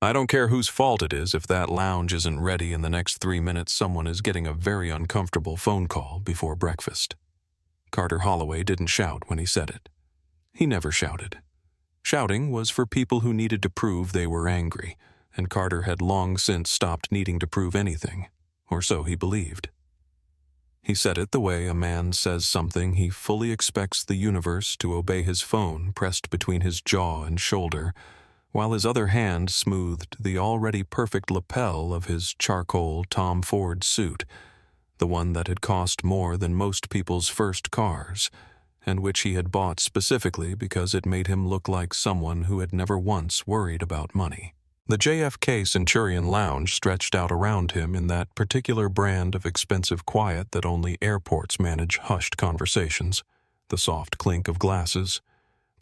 I don't care whose fault it is if that lounge isn't ready in the next 3 minutes. Someone is getting a very uncomfortable phone call before breakfast. Carter Holloway didn't shout when he said it. He never shouted. Shouting was for people who needed to prove they were angry, and Carter had long since stopped needing to prove anything, or so he believed. He said it the way a man says something he fully expects the universe to obey, his phone pressed between his jaw and shoulder, while his other hand smoothed the already perfect lapel of his charcoal Tom Ford suit, the one that had cost more than most people's first cars, and which he had bought specifically because it made him look like someone who had never once worried about money. The JFK Centurion Lounge stretched out around him in that particular brand of expensive quiet that only airports manage: hushed conversations, the soft clink of glasses,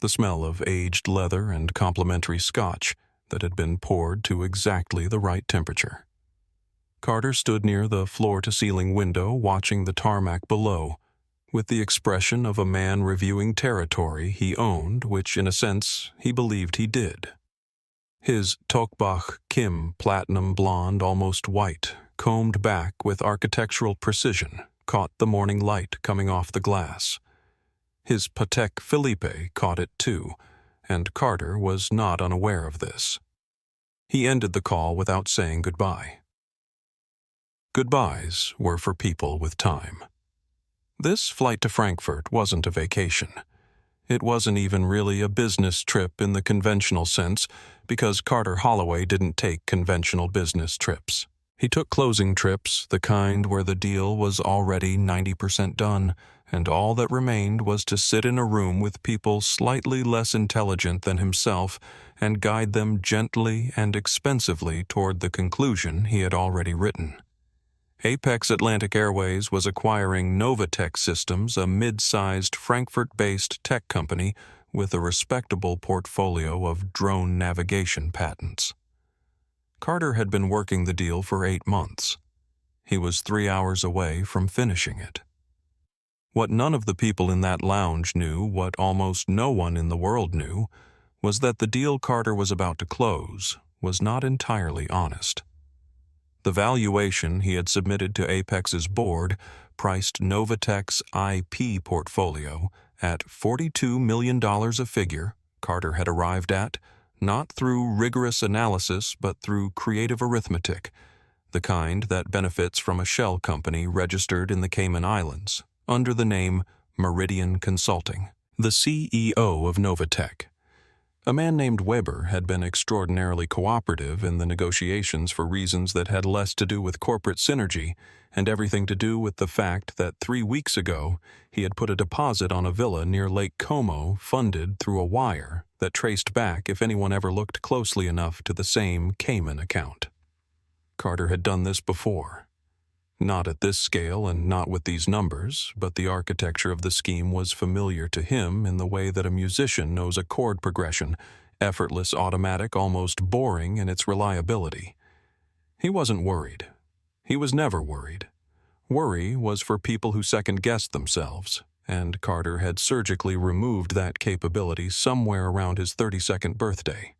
the smell of aged leather and complimentary scotch that had been poured to exactly the right temperature. Carter stood near the floor-to-ceiling window watching the tarmac below, with the expression of a man reviewing territory he owned, which in a sense he believed he did. His Tokbach Kim platinum blonde, almost white, combed back with architectural precision, caught the morning light coming off the glass. His Patek Philippe caught it too, and Carter was not unaware of this. He ended the call without saying goodbye. Goodbyes were for people with time. This flight to Frankfurt wasn't a vacation. It wasn't even really a business trip in the conventional sense, because Carter Holloway didn't take conventional business trips. He took closing trips, the kind where the deal was already 90% done, and all that remained was to sit in a room with people slightly less intelligent than himself and guide them gently and expensively toward the conclusion he had already written. Apex Atlantic Airways was acquiring Novatech Systems, a mid-sized Frankfurt-based tech company with a respectable portfolio of drone navigation patents. Carter had been working the deal for 8 months. He was 3 hours away from finishing it. What none of the people in that lounge knew, what almost no one in the world knew, was that the deal Carter was about to close was not entirely honest. The valuation he had submitted to Apex's board priced Novatech's IP portfolio at $42 million, a figure Carter had arrived at, not through rigorous analysis but through creative arithmetic, the kind that benefits from a shell company registered in the Cayman Islands under the name Meridian Consulting. The CEO of Novatech, a man named Weber, had been extraordinarily cooperative in the negotiations for reasons that had less to do with corporate synergy and everything to do with the fact that 3 weeks ago he had put a deposit on a villa near Lake Como funded through a wire that traced back, if anyone ever looked closely enough, to the same Cayman account. Carter had done this before. Not at this scale and not with these numbers, but the architecture of the scheme was familiar to him in the way that a musician knows a chord progression, effortless, automatic, almost boring in its reliability. He wasn't worried. He was never worried. Worry was for people who second-guessed themselves, and Carter had surgically removed that capability somewhere around his 32nd birthday.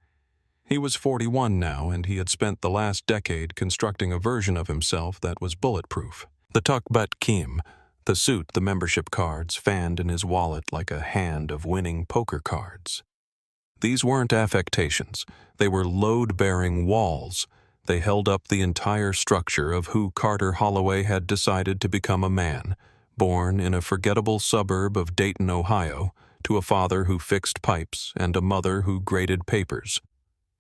He was 41 now, and he had spent the last decade constructing a version of himself that was bulletproof. The Tukbat Kim, the suit, the membership cards fanned in his wallet like a hand of winning poker cards. These weren't affectations. They were load-bearing walls. They held up the entire structure of who Carter Holloway had decided to become: a man, born in a forgettable suburb of Dayton, Ohio, to a father who fixed pipes and a mother who graded papers.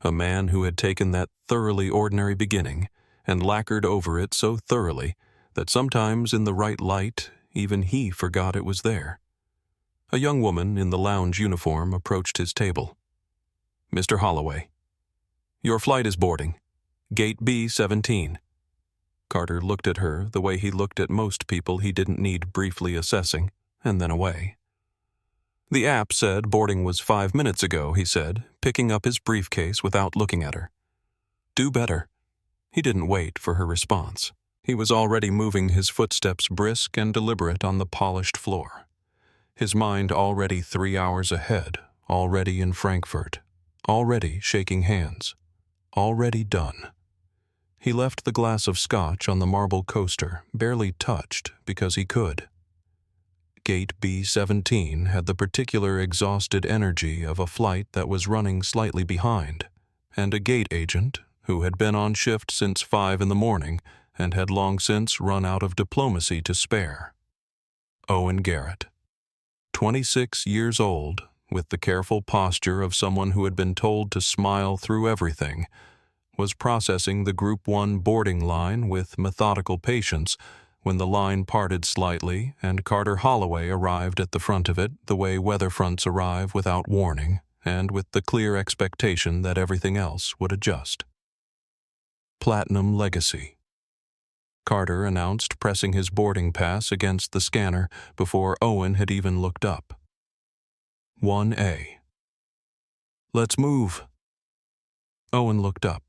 A man who had taken that thoroughly ordinary beginning and lacquered over it so thoroughly that sometimes in the right light even he forgot it was there. A young woman in the lounge uniform approached his table. "Mr. Holloway, your flight is boarding. Gate B-17. Carter looked at her the way he looked at most people he didn't need briefly assessing, and then away. "The app said boarding was 5 minutes ago," he said, picking up his briefcase without looking at her. "Do better." He didn't wait for her response. He was already moving his footsteps brisk and deliberate on the polished floor. His mind already 3 hours ahead, already in Frankfurt, already shaking hands, already done. He left the glass of scotch on the marble coaster, barely touched, because he could. Gate B-17 had the particular exhausted energy of a flight that was running slightly behind, and a gate agent, who had been on shift since 5 in the morning and had long since run out of diplomacy to spare. Owen Garrett, 26 years old, with the careful posture of someone who had been told to smile through everything, was processing the Group 1 boarding line with methodical patience when the line parted slightly and Carter Holloway arrived at the front of it the way weather fronts arrive without warning and with the clear expectation that everything else would adjust. Platinum Legacy. Carter announced, pressing his boarding pass against the scanner before Owen had even looked up. 1A. Let's move. Owen looked up.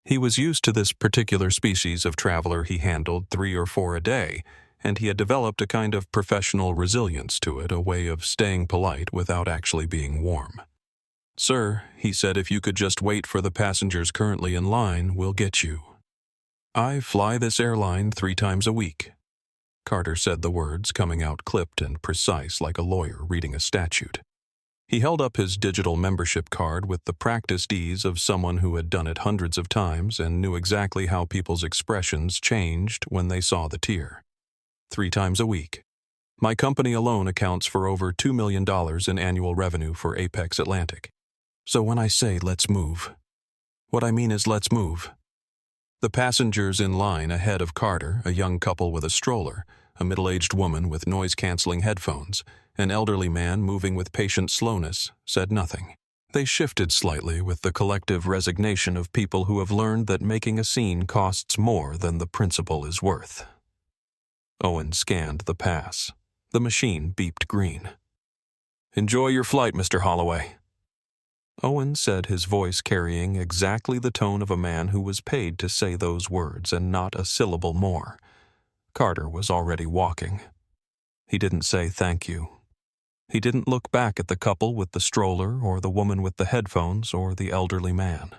He was used to this particular species of traveler he handled 3 or 4 a day, and he had developed a kind of professional resilience to it, a way of staying polite without actually being warm. Sir, he said, if you could just wait for the passengers currently in line, we'll get you. I fly this airline 3 times a week. Carter said the words, coming out clipped and precise like a lawyer reading a statute. He held up his digital membership card with the practiced ease of someone who had done it hundreds of times and knew exactly how people's expressions changed when they saw the tier. 3 times a week. My company alone accounts for over $2 million in annual revenue for Apex Atlantic. So when I say let's move, what I mean is let's move. The passengers in line ahead of Carter, a young couple with a stroller, a middle-aged woman with noise-canceling headphones, an elderly man moving with patient slowness, said nothing. They shifted slightly with the collective resignation of people who have learned that making a scene costs more than the principle is worth. Owen scanned the pass. The machine beeped green. Enjoy your flight, Mr. Holloway. Owen said, his voice carrying exactly the tone of a man who was paid to say those words and not a syllable more. Carter was already walking. He didn't say thank you. He didn't look back at the couple with the stroller or the woman with the headphones or the elderly man.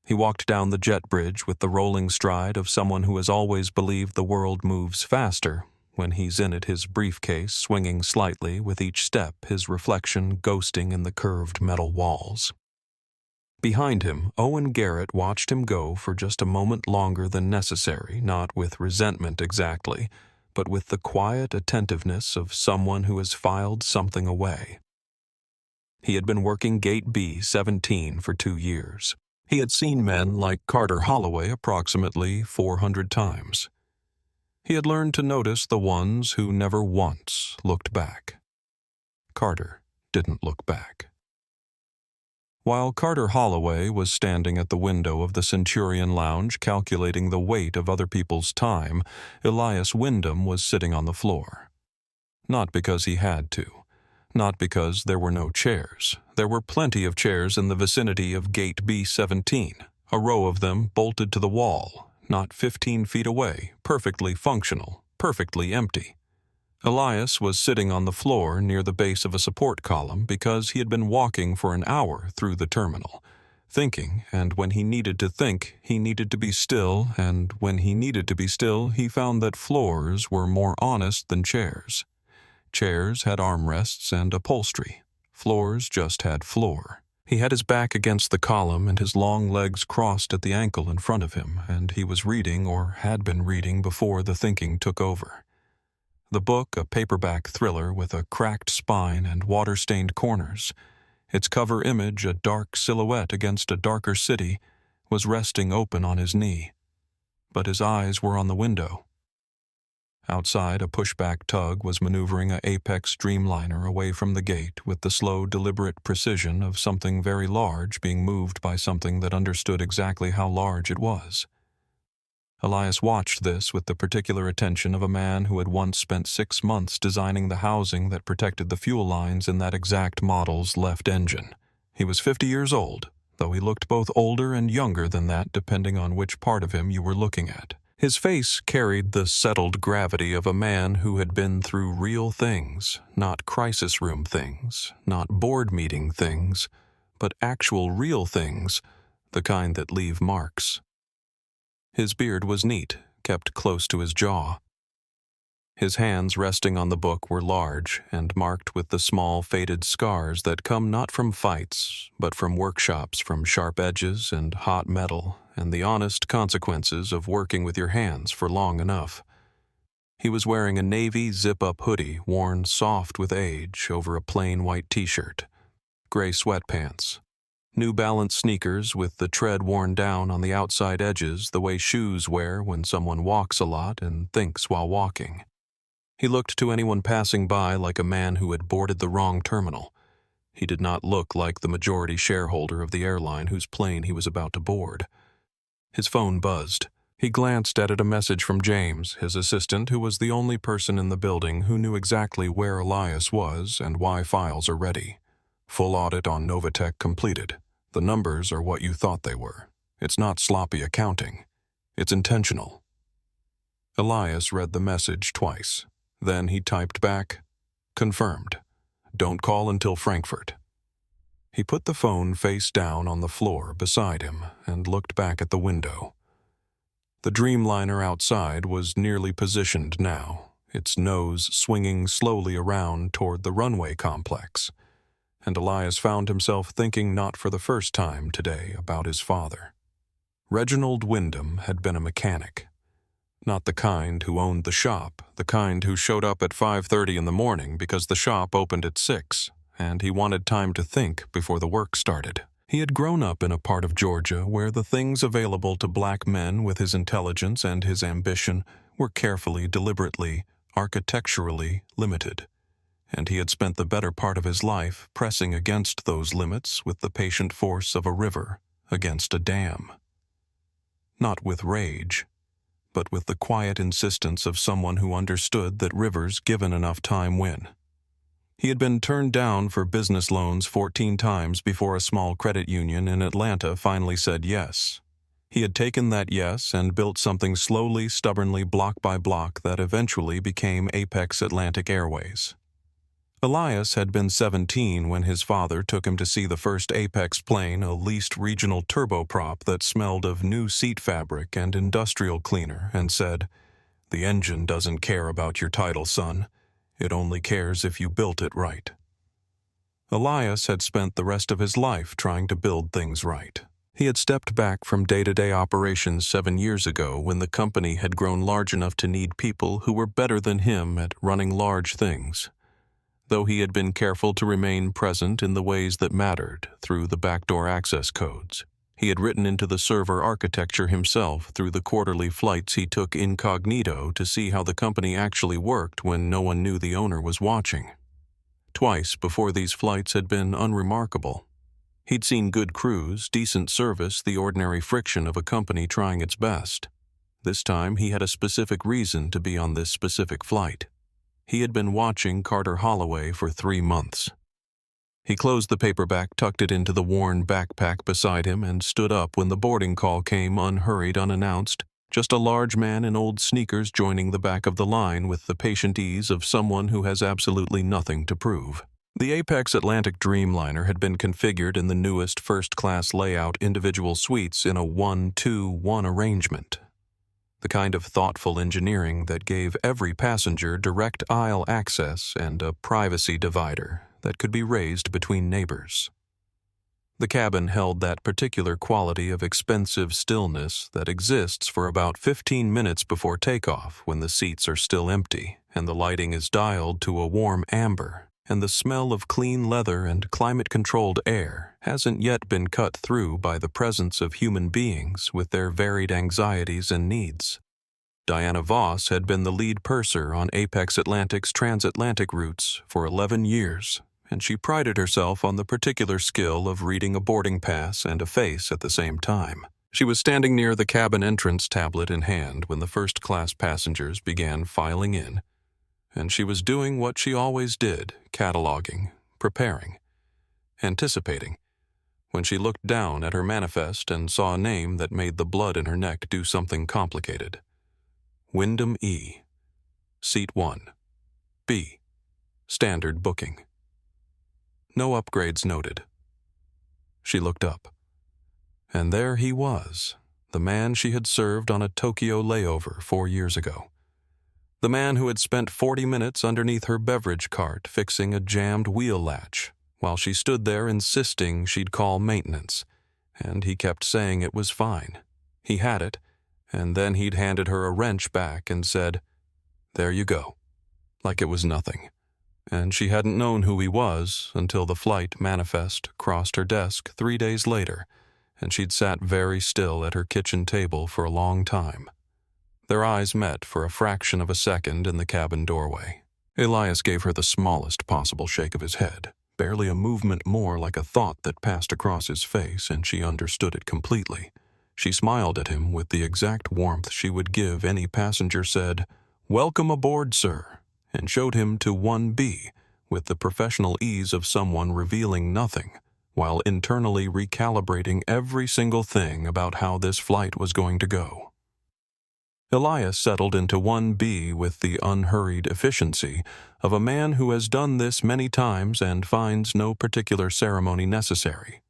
He walked down the jet bridge with the rolling stride of someone who has always believed the world moves faster when he's in it, his briefcase swinging slightly with each step, his reflection ghosting in the curved metal walls. Behind him, Owen Garrett watched him go for just a moment longer than necessary, not with resentment exactly, but with the quiet attentiveness of someone who has filed something away. He had been working Gate B-17 for 2 years. He had seen men like Carter Holloway approximately 400 times. He had learned to notice the ones who never once looked back. Carter didn't look back. While Carter Holloway was standing at the window of the Centurion Lounge calculating the weight of other people's time, Elias Wyndham was sitting on the floor. Not because he had to. Not because there were no chairs. There were plenty of chairs in the vicinity of Gate B-17, a row of them bolted to the wall, not 15 feet away, perfectly functional, perfectly empty. Elias was sitting on the floor near the base of a support column because he had been walking for an hour through the terminal, thinking, and when he needed to think, he needed to be still, and when he needed to be still, he found that floors were more honest than chairs. Chairs had armrests and upholstery. Floors just had floor. He had his back against the column and his long legs crossed at the ankle in front of him, and he was reading or had been reading before the thinking took over. The book, a paperback thriller with a cracked spine and water-stained corners, its cover image a dark silhouette against a darker city, was resting open on his knee. But his eyes were on the window. Outside, a pushback tug was maneuvering a Apex Dreamliner away from the gate with the slow, deliberate precision of something very large being moved by something that understood exactly how large it was. Elias watched this with the particular attention of a man who had once spent 6 months designing the housing that protected the fuel lines in that exact model's left engine. He was 50 years old, though he looked both older and younger than that depending on which part of him you were looking at. His face carried the settled gravity of a man who had been through real things, not crisis room things, not board meeting things, but actual real things, the kind that leave marks. His beard was neat, kept close to his jaw. His hands resting on the book were large and marked with the small faded scars that come not from fights, but from workshops, from sharp edges and hot metal, and the honest consequences of working with your hands for long enough. He was wearing a navy zip-up hoodie worn soft with age over a plain white t-shirt, gray sweatpants, New Balance sneakers with the tread worn down on the outside edges the way shoes wear when someone walks a lot and thinks while walking. He looked to anyone passing by like a man who had boarded the wrong terminal. He did not look like the majority shareholder of the airline whose plane he was about to board. His phone buzzed. He glanced at it, a message from James, his assistant, who was the only person in the building who knew exactly where Elias was and why files are ready. Full audit on Novatech completed. The numbers are what you thought they were. It's not sloppy accounting. It's intentional. Elias read the message twice. Then he typed back, "Confirmed. Don't call until Frankfurt." He put the phone face down on the floor beside him and looked back at the window. The Dreamliner outside was nearly positioned now, its nose swinging slowly around toward the runway complex, and Elias found himself thinking not for the first time today about his father. Reginald Wyndham had been a mechanic. Not the kind who owned the shop, the kind who showed up at 5:30 in the morning because the shop opened at 6, and he wanted time to think before the work started. He had grown up in a part of Georgia where the things available to black men with his intelligence and his ambition were carefully, deliberately, architecturally limited, and he had spent the better part of his life pressing against those limits with the patient force of a river against a dam. Not with rage, but with the quiet insistence of someone who understood that rivers given enough time win. He had been turned down for business loans 14 times before a small credit union in Atlanta finally said yes. He had taken that yes and built something slowly, stubbornly, block by block that eventually became Apex Atlantic Airways. Elias had been 17 when his father took him to see the first Apex plane, a leased regional turboprop that smelled of new seat fabric and industrial cleaner, and said, "The engine doesn't care about your title, son. It only cares if you built it right." Elias had spent the rest of his life trying to build things right. He had stepped back from day-to-day operations 7 years ago when the company had grown large enough to need people who were better than him at running large things. Though he had been careful to remain present in the ways that mattered through the backdoor access codes. He had written into the server architecture himself through the quarterly flights he took incognito to see how the company actually worked when no one knew the owner was watching. Twice before these flights had been unremarkable. He'd seen good crews, decent service, the ordinary friction of a company trying its best. This time he had a specific reason to be on this specific flight. He had been watching Carter Holloway for 3 months. He closed the paperback, tucked it into the worn backpack beside him, and stood up when the boarding call came unhurried, unannounced, just a large man in old sneakers joining the back of the line with the patient ease of someone who has absolutely nothing to prove. The Apex Atlantic Dreamliner had been configured in the newest first-class layout individual suites in a 1-2-1 arrangement. The kind of thoughtful engineering that gave every passenger direct aisle access and a privacy divider that could be raised between neighbors. The cabin held that particular quality of expensive stillness that exists for about 15 minutes before takeoff when the seats are still empty and the lighting is dialed to a warm amber, and the smell of clean leather and climate-controlled air hasn't yet been cut through by the presence of human beings with their varied anxieties and needs. Diana Voss had been the lead purser on Apex Atlantic's transatlantic routes for 11 years, and she prided herself on the particular skill of reading a boarding pass and a face at the same time. She was standing near the cabin entrance, tablet in hand, when the first-class passengers began filing in, and she was doing what she always did, cataloging, preparing, anticipating, when she looked down at her manifest and saw a name that made the blood in her neck do something complicated. Wyndham E. Seat 1. B. Standard booking. No upgrades noted. She looked up. And there he was, the man she had served on a Tokyo layover 4 years ago. The man who had spent 40 minutes underneath her beverage cart fixing a jammed wheel latch, while she stood there insisting she'd call maintenance, and he kept saying it was fine. He had it, and then he'd handed her a wrench back and said, "There you go," like it was nothing. And she hadn't known who he was until the flight manifest crossed her desk 3 days later, and she'd sat very still at her kitchen table for a long time. Their eyes met for a fraction of a second in the cabin doorway. Elias gave her the smallest possible shake of his head, barely a movement more, like a thought that passed across his face, and she understood it completely. She smiled at him with the exact warmth she would give any passenger, said, "Welcome aboard, sir," and showed him to 1B with the professional ease of someone revealing nothing, while internally recalibrating every single thing about how this flight was going to go. Elias settled into 1B with the unhurried efficiency of a man who has done this many times and finds no particular ceremony necessary.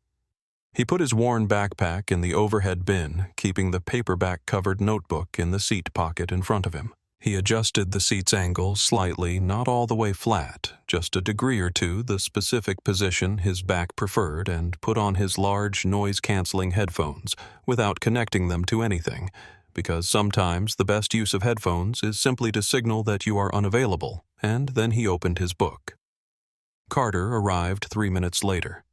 He put his worn backpack in the overhead bin, keeping the paperback-covered notebook in the seat pocket in front of him. He adjusted the seat's angle slightly, not all the way flat, just a degree or two the specific position his back preferred, and put on his large noise-canceling headphones without connecting them to anything, because sometimes the best use of headphones is simply to signal that you are unavailable, and then he opened his book. Carter arrived 3 minutes later.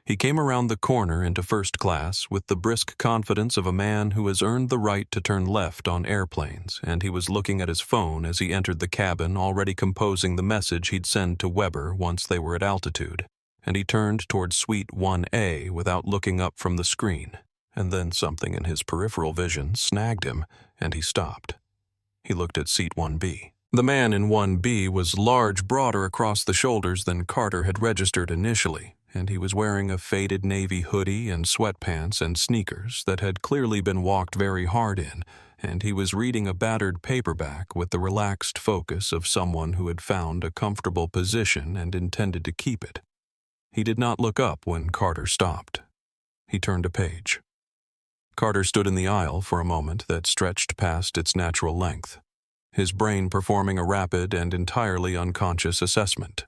He came around the corner into first class with the brisk confidence of a man who has earned the right to turn left on airplanes, and he was looking at his phone as he entered the cabin, already composing the message he'd send to Weber once they were at altitude, and he turned toward Suite 1A without looking up from the screen. And then something in his peripheral vision snagged him, and he stopped. He looked at Seat 1B. The man in 1B was large, broader across the shoulders than Carter had registered initially, and he was wearing a faded navy hoodie and sweatpants and sneakers that had clearly been walked very hard in, and he was reading a battered paperback with the relaxed focus of someone who had found a comfortable position and intended to keep it. He did not look up when Carter stopped. He turned a page. Carter stood in the aisle for a moment that stretched past its natural length, his brain performing a rapid and entirely unconscious assessment,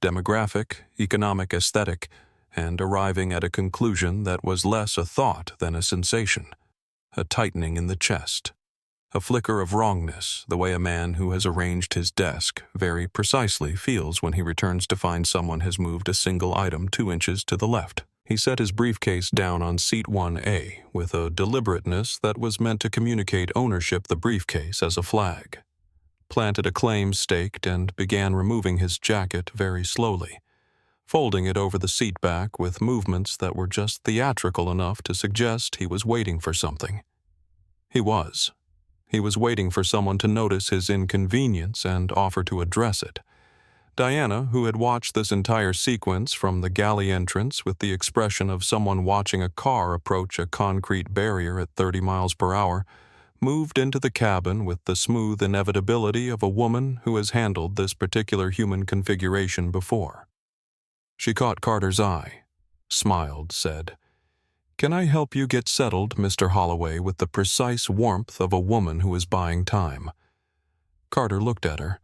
demographic, economic, aesthetic, and arriving at a conclusion that was less a thought than a sensation, a tightening in the chest, a flicker of wrongness, the way a man who has arranged his desk very precisely feels when he returns to find someone has moved a single item 2 inches to the left. He set his briefcase down on Seat 1A with a deliberateness that was meant to communicate ownership the briefcase as a flag, planted a claim staked, and began removing his jacket very slowly, folding it over the seat back with movements that were just theatrical enough to suggest he was waiting for something. He was. He was waiting for someone to notice his inconvenience and offer to address it. Diana, who had watched this entire sequence from the galley entrance with the expression of someone watching a car approach a concrete barrier at 30 miles per hour, moved into the cabin with the smooth inevitability of a woman who has handled this particular human configuration before. She caught Carter's eye, smiled, said, "Can I help you get settled, Mr. Holloway, with the precise warmth of a woman who is buying time?" Carter looked at her.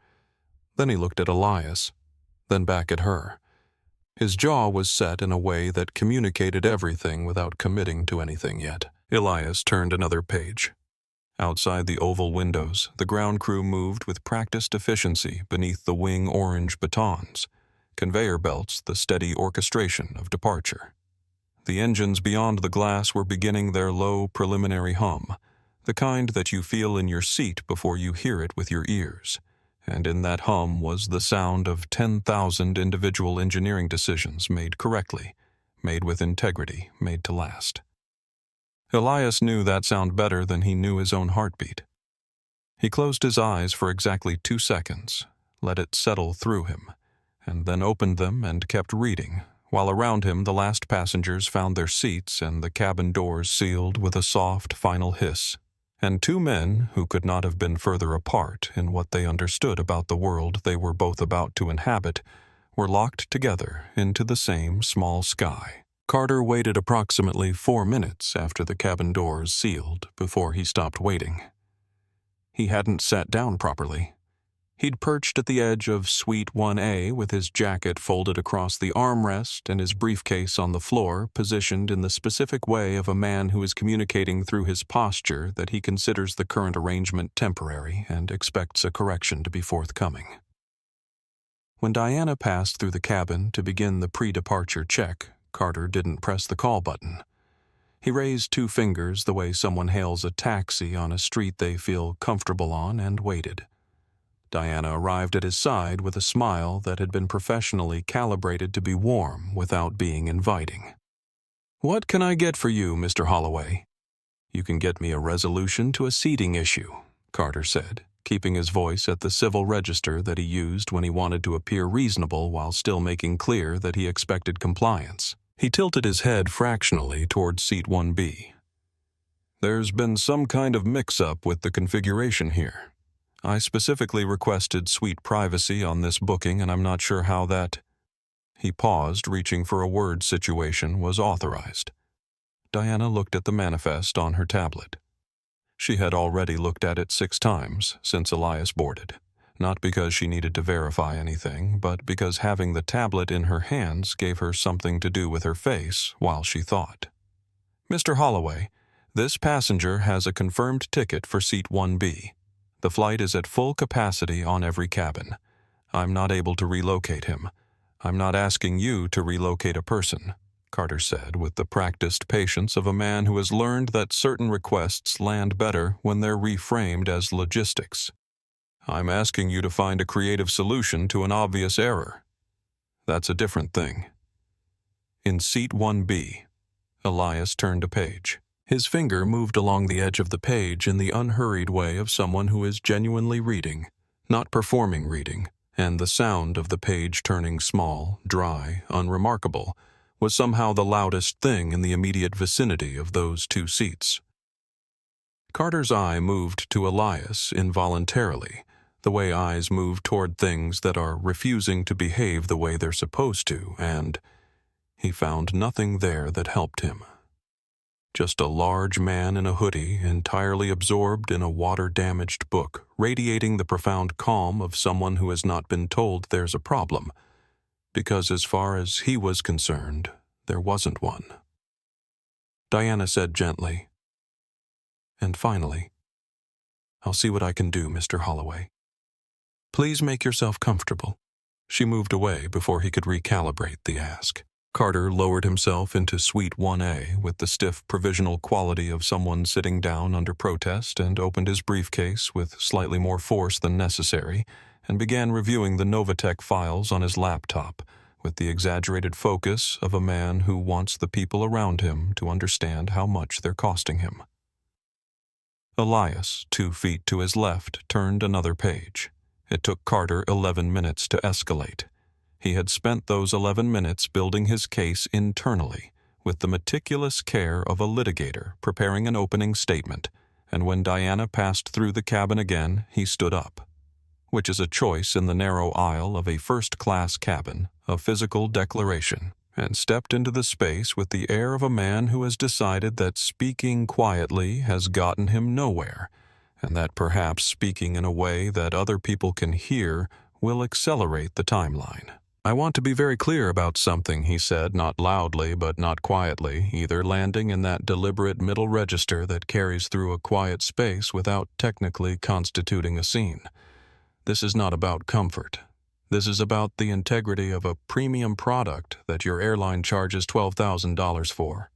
Then he looked at Elias, then back at her. His jaw was set in a way that communicated everything without committing to anything yet. Elias turned another page. Outside the oval windows, the ground crew moved with practiced efficiency beneath the wing orange batons, conveyor belts the steady orchestration of departure. The engines beyond the glass were beginning their low preliminary hum, the kind that you feel in your seat before you hear it with your ears. And in that hum was the sound of 10,000 individual engineering decisions made correctly, made with integrity, made to last. Elias knew that sound better than he knew his own heartbeat. He closed his eyes for exactly 2 seconds, let it settle through him, and then opened them and kept reading, while around him the last passengers found their seats and the cabin doors sealed with a soft final hiss. And 2 men, who could not have been further apart in what they understood about the world they were both about to inhabit, were locked together into the same small sky. Carter waited approximately 4 minutes after the cabin doors sealed before he stopped waiting. He hadn't sat down properly. He'd perched at the edge of Suite 1A with his jacket folded across the armrest and his briefcase on the floor, positioned in the specific way of a man who is communicating through his posture that he considers the current arrangement temporary and expects a correction to be forthcoming. When Diana passed through the cabin to begin the pre-departure check, Carter didn't press the call button. He raised 2 fingers the way someone hails a taxi on a street they feel comfortable on and waited. Diana arrived at his side with a smile that had been professionally calibrated to be warm without being inviting. "What can I get for you, Mr. Holloway?" "You can get me a resolution to a seating issue," Carter said, keeping his voice at the civil register that he used when he wanted to appear reasonable while still making clear that he expected compliance. He tilted his head fractionally toward Seat 1B. "There's been some kind of mix-up with the configuration here. I specifically requested suite privacy on this booking, and I'm not sure how that—" He paused, reaching for a word situation was authorized. Diana looked at the manifest on her tablet. She had already looked at it 6 times since Elias boarded, not because she needed to verify anything, but because having the tablet in her hands gave her something to do with her face while she thought. "Mr. Holloway, this passenger has a confirmed ticket for Seat 1B. The flight is at full capacity on every cabin. I'm not able to relocate him. I'm not asking you to relocate a person," Carter said with the practiced patience of a man who has learned that certain requests land better when they're reframed as logistics. "I'm asking you to find a creative solution to an obvious error. That's a different thing." In Seat 1B, Elias turned a page. His finger moved along the edge of the page in the unhurried way of someone who is genuinely reading, not performing reading, and the sound of the page turning small, dry, unremarkable, was somehow the loudest thing in the immediate vicinity of those 2 seats. Carter's eye moved to Elias involuntarily, the way eyes move toward things that are refusing to behave the way they're supposed to, and he found nothing there that helped him. Just a large man in a hoodie, entirely absorbed in a water-damaged book, radiating the profound calm of someone who has not been told there's a problem, because as far as he was concerned, there wasn't one. Diana said gently, "And finally, I'll see what I can do, Mr. Holloway. Please make yourself comfortable." She moved away before he could recalibrate the ask. Carter lowered himself into Suite 1A with the stiff provisional quality of someone sitting down under protest and opened his briefcase with slightly more force than necessary and began reviewing the Novatech files on his laptop with the exaggerated focus of a man who wants the people around him to understand how much they're costing him. Elias, 2 feet to his left, turned another page. It took Carter 11 minutes to escalate. He had spent those 11 minutes building his case internally, with the meticulous care of a litigator preparing an opening statement, and when Diana passed through the cabin again, he stood up, which is a choice in the narrow aisle of a first-class cabin, a physical declaration, and stepped into the space with the air of a man who has decided that speaking quietly has gotten him nowhere, and that perhaps speaking in a way that other people can hear will accelerate the timeline. "I want to be very clear about something," he said, not loudly but not quietly, either landing in that deliberate middle register that carries through a quiet space without technically constituting a scene. "This is not about comfort. This is about the integrity of a premium product that your airline charges $12,000 for."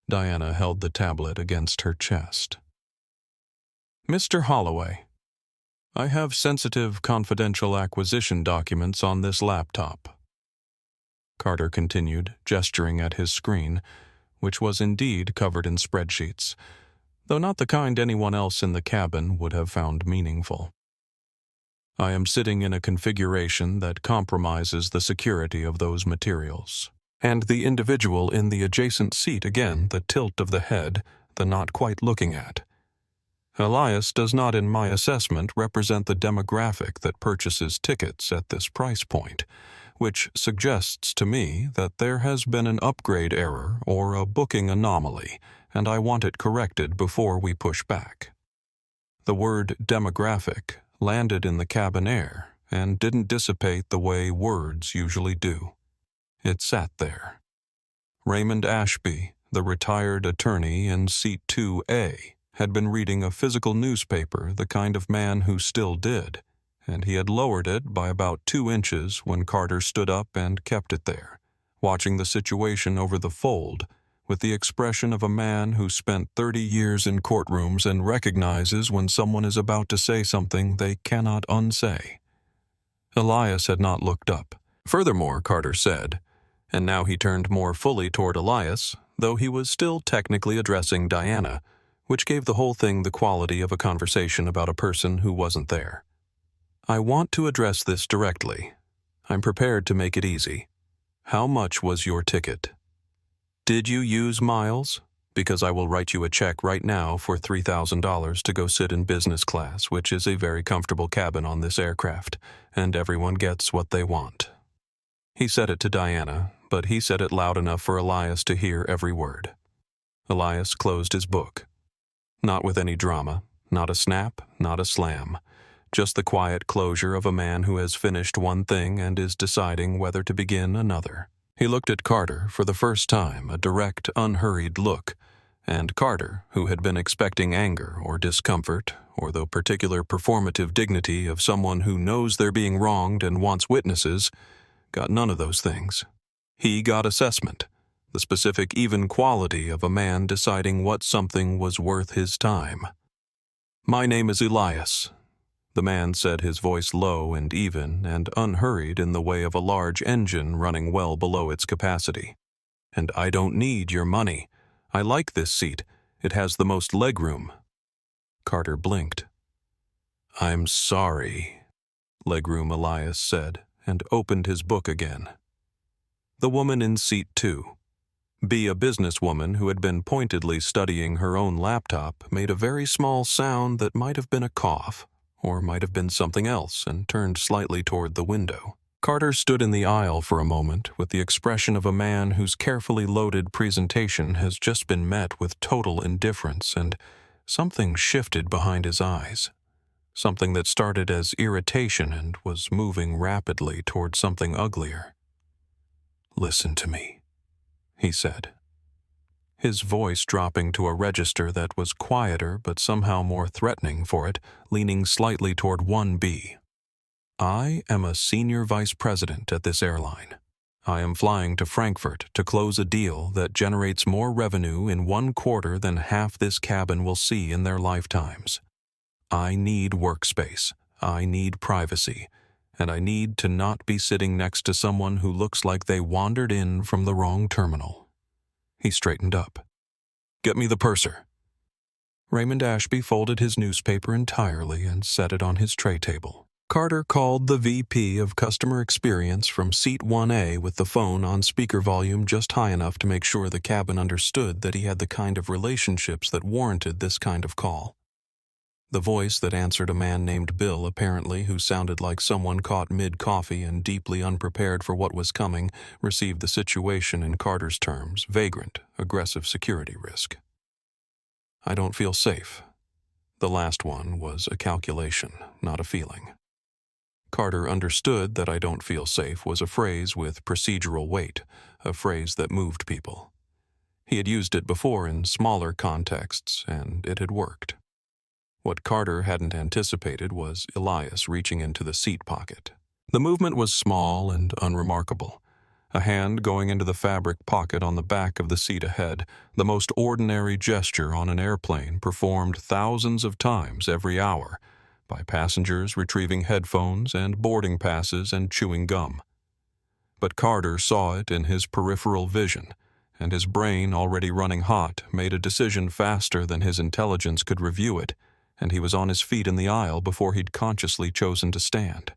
Diana held the tablet against her chest. "Mr. Holloway, I have sensitive confidential acquisition documents on this laptop," Carter continued, gesturing at his screen, which was indeed covered in spreadsheets, though not the kind anyone else in the cabin would have found meaningful. "I am sitting in a configuration that compromises the security of those materials." And the individual in the adjacent seat again, the tilt of the head, the not quite looking at. "Elias does not, in my assessment, represent the demographic that purchases tickets at this price point. which suggests to me that there has been an upgrade error or a booking anomaly, and I want it corrected before we push back. The word demographic landed in the cabin air and didn't dissipate the way words usually do. It sat there. Raymond Ashby, the retired attorney in seat 2A, had been reading a physical newspaper, the kind of man who still did, and he had lowered it by about 2 inches when Carter stood up and kept it there, watching the situation over the fold with the expression of a man who spent 30 years in courtrooms and recognizes when someone is about to say something they cannot unsay. Elias had not looked up. Furthermore, Carter said, and now he turned more fully toward Elias, though he was still technically addressing Diana, which gave the whole thing the quality of a conversation about a person who wasn't there. I want to address this directly. I'm prepared to make it easy. How much was your ticket? Did you use miles? Because I will write you a check right now for $3,000 to go sit in business class, which is a very comfortable cabin on this aircraft, and everyone gets what they want. He said it to Diana, but he said it loud enough for Elias to hear every word. Elias closed his book. Not with any drama, not a snap, not a slam. Just the quiet closure of a man who has finished one thing and is deciding whether to begin another. He looked at Carter for the first time, a direct, unhurried look, and Carter, who had been expecting anger or discomfort, or the particular performative dignity of someone who knows they're being wronged and wants witnesses, got none of those things. He got assessment, the specific even quality of a man deciding what something was worth his time. My name is Elias. The man said, his voice low and even and unhurried in the way of a large engine running well below its capacity. And I don't need your money. I like this seat. It has the most legroom. Carter blinked. I'm sorry, legroom Elias said, and opened his book again. The woman in seat 2. B, a businesswoman who had been pointedly studying her own laptop, made a very small sound that might have been a cough, or might have been something else, and turned slightly toward the window. Carter stood in the aisle for a moment with the expression of a man whose carefully loaded presentation has just been met with total indifference, and something shifted behind his eyes. Something that started as irritation and was moving rapidly toward something uglier. Listen to me, he said, his voice dropping to a register that was quieter but somehow more threatening for it, leaning slightly toward 1B. I am a senior vice president at this airline. I am flying to Frankfurt to close a deal that generates more revenue in 1 quarter than half this cabin will see in their lifetimes. I need workspace, I need privacy, and I need to not be sitting next to someone who looks like they wandered in from the wrong terminal. He straightened up. Get me the purser. Raymond Ashby folded his newspaper entirely and set it on his tray table. Carter called the VP of Customer Experience from seat 1A with the phone on speaker volume just high enough to make sure the cabin understood that he had the kind of relationships that warranted this kind of call. The voice that answered a man named Bill, apparently, who sounded like someone caught mid-coffee and deeply unprepared for what was coming, received the situation in Carter's terms, vagrant, aggressive security risk. I don't feel safe. The last one was a calculation, not a feeling. Carter understood that I don't feel safe was a phrase with procedural weight, a phrase that moved people. He had used it before in smaller contexts, and it had worked. What Carter hadn't anticipated was Elias reaching into the seat pocket. The movement was small and unremarkable. A hand going into the fabric pocket on the back of the seat ahead, the most ordinary gesture on an airplane performed thousands of times every hour by passengers retrieving headphones and boarding passes and chewing gum. But Carter saw it in his peripheral vision, and his brain, already running hot, made a decision faster than his intelligence could review it, and he was on his feet in the aisle before he'd consciously chosen to stand.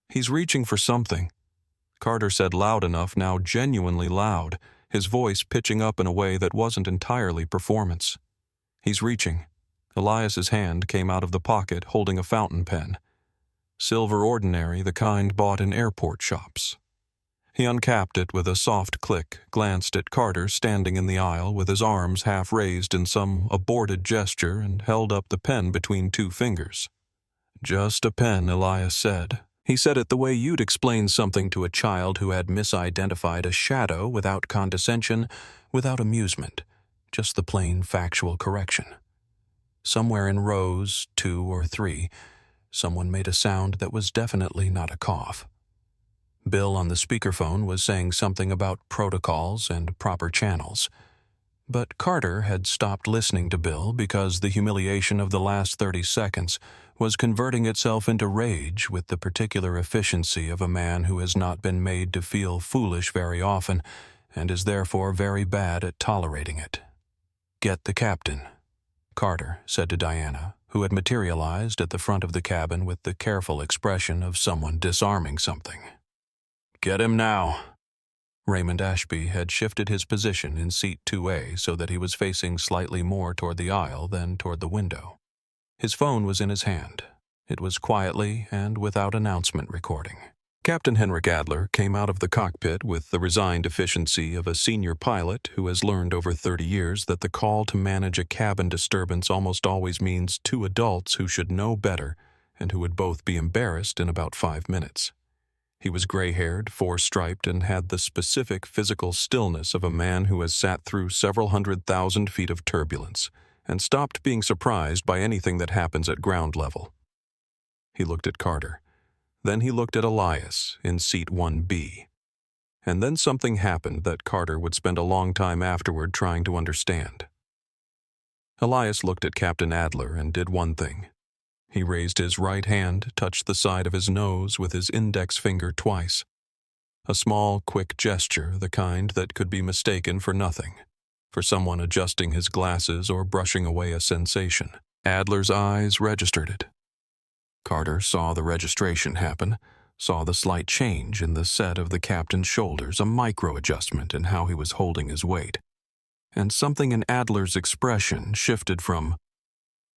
He's reaching for something, Carter said loud enough, now genuinely loud, his voice pitching up in a way that wasn't entirely performance. He's reaching. Elias's hand came out of the pocket holding a fountain pen. Silver ordinary, the kind bought in airport shops. He uncapped it with a soft click, glanced at Carter standing in the aisle with his arms half raised in some aborted gesture, and held up the pen between two fingers. "Just a pen," Elias said. He said it the way you'd explain something to a child who had misidentified a shadow, without condescension, without amusement, just the plain factual correction. Somewhere in rows 2 or 3, someone made a sound that was definitely not a cough. Bill on the speakerphone was saying something about protocols and proper channels. But Carter had stopped listening to Bill because the humiliation of the last 30 seconds was converting itself into rage with the particular efficiency of a man who has not been made to feel foolish very often and is therefore very bad at tolerating it. "Get the captain," Carter said to Diana, who had materialized at the front of the cabin with the careful expression of someone disarming something. "Get him now." Raymond Ashby had shifted his position in seat 2A so that he was facing slightly more toward the aisle than toward the window. His phone was in his hand. It was quietly and without announcement recording. Captain Henrik Adler came out of the cockpit with the resigned efficiency of a senior pilot who has learned over 30 years that the call to manage a cabin disturbance almost always means 2 adults who should know better and who would both be embarrassed in about 5 minutes. He was gray-haired, four-striped, and had the specific physical stillness of a man who has sat through several 100,000 feet of turbulence and stopped being surprised by anything that happens at ground level. He looked at Carter. Then he looked at Elias in seat 1B. And then something happened that Carter would spend a long time afterward trying to understand. Elias looked at Captain Adler and did one thing. He raised his right hand, touched the side of his nose with his index finger twice. A small, quick gesture, the kind that could be mistaken for nothing, for someone adjusting his glasses or brushing away a sensation. Adler's eyes registered it. Carter saw the registration happen, saw the slight change in the set of the captain's shoulders, a micro-adjustment in how he was holding his weight. And something in Adler's expression shifted from,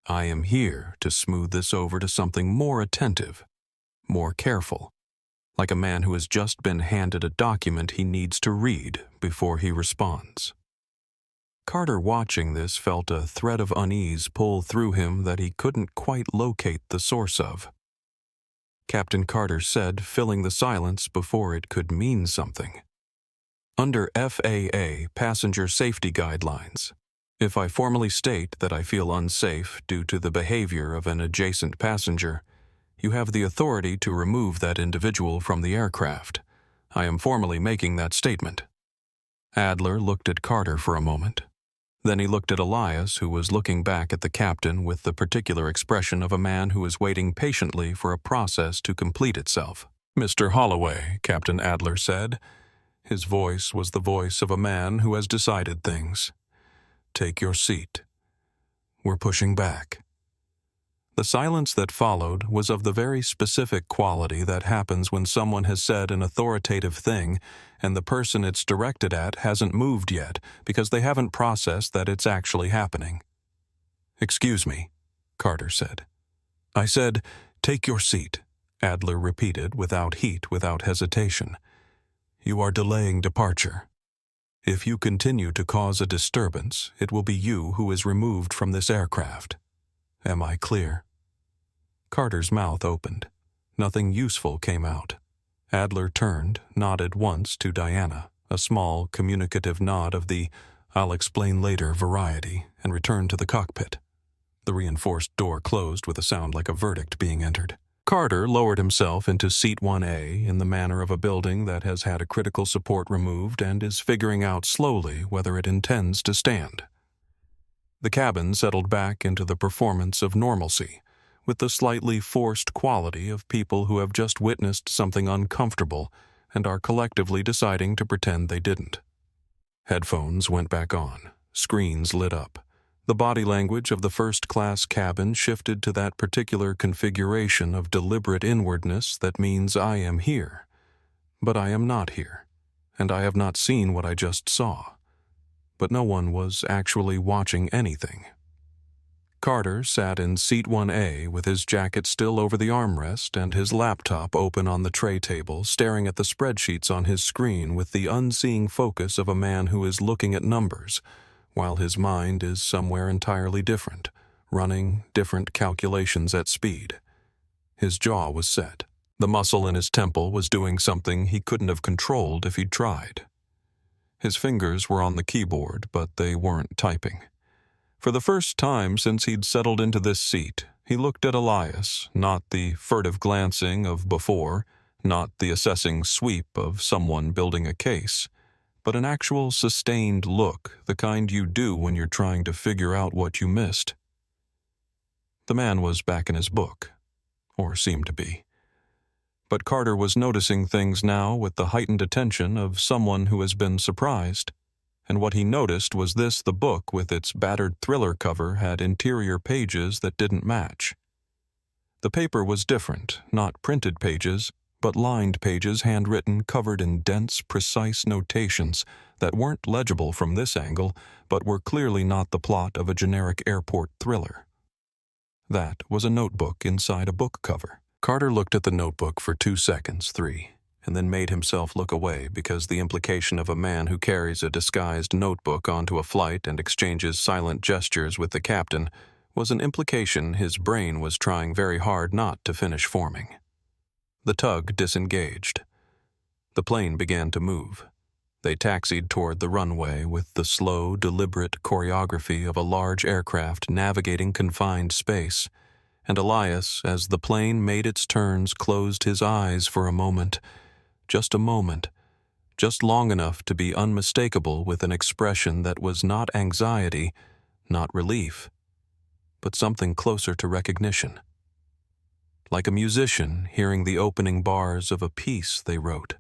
"I am here," to smooth this over to something more attentive, more careful, like a man who has just been handed a document he needs to read before he responds. Carter, watching this, felt a thread of unease pull through him that he couldn't quite locate the source of. Captain Carter said, filling the silence before it could mean something. "Under FAA passenger safety guidelines, if I formally state that I feel unsafe due to the behavior of an adjacent passenger, you have the authority to remove that individual from the aircraft. I am formally making that statement." Adler looked at Carter for a moment. Then he looked at Elias, who was looking back at the captain with the particular expression of a man who is waiting patiently for a process to complete itself. "Mr. Holloway," Captain Adler said. His voice was the voice of a man who has decided things. "Take your seat. We're pushing back." The silence that followed was of the very specific quality that happens when someone has said an authoritative thing and the person it's directed at hasn't moved yet because they haven't processed that it's actually happening. "Excuse me," Carter said. "I said, take your seat," Adler repeated without heat, without hesitation. "You are delaying departure. If you continue to cause a disturbance, it will be you who is removed from this aircraft. Am I clear?" Carter's mouth opened. Nothing useful came out. Adler turned, nodded once to Diana, a small, communicative nod of the "I'll explain later" variety, and returned to the cockpit. The reinforced door closed with a sound like a verdict being entered. Carter lowered himself into seat 1A in the manner of a building that has had a critical support removed and is figuring out slowly whether it intends to stand. The cabin settled back into the performance of normalcy, with the slightly forced quality of people who have just witnessed something uncomfortable and are collectively deciding to pretend they didn't. Headphones went back on. Screens lit up. The body language of the first-class cabin shifted to that particular configuration of deliberate inwardness that means I am here, but I am not here, and I have not seen what I just saw. But no one was actually watching anything. Carter sat in seat 1A with his jacket still over the armrest and his laptop open on the tray table, staring at the spreadsheets on his screen with the unseeing focus of a man who is looking at numbers, while his mind is somewhere entirely different, running different calculations at speed. His jaw was set. The muscle in his temple was doing something he couldn't have controlled if he'd tried. His fingers were on the keyboard, but they weren't typing. For the first time since he'd settled into this seat, he looked at Elias, not the furtive glancing of before, not the assessing sweep of someone building a case, but an actual sustained look, the kind you do when you're trying to figure out what you missed. The man was back in his book, or seemed to be. But Carter was noticing things now with the heightened attention of someone who has been surprised. And what he noticed was the book with its battered thriller cover had interior pages that didn't match. The paper was different, not printed pages, but lined pages handwritten covered in dense, precise notations that weren't legible from this angle, but were clearly not the plot of a generic airport thriller. That was a notebook inside a book cover. Carter looked at the notebook for 2 seconds, 3, and then made himself look away because the implication of a man who carries a disguised notebook onto a flight and exchanges silent gestures with the captain was an implication his brain was trying very hard not to finish forming. The tug disengaged. The plane began to move. They taxied toward the runway with the slow, deliberate choreography of a large aircraft navigating confined space, and Elias, as the plane made its turns, closed his eyes for a moment. Just a moment, just long enough to be unmistakable with an expression that was not anxiety, not relief, but something closer to recognition. Like a musician hearing the opening bars of a piece they wrote.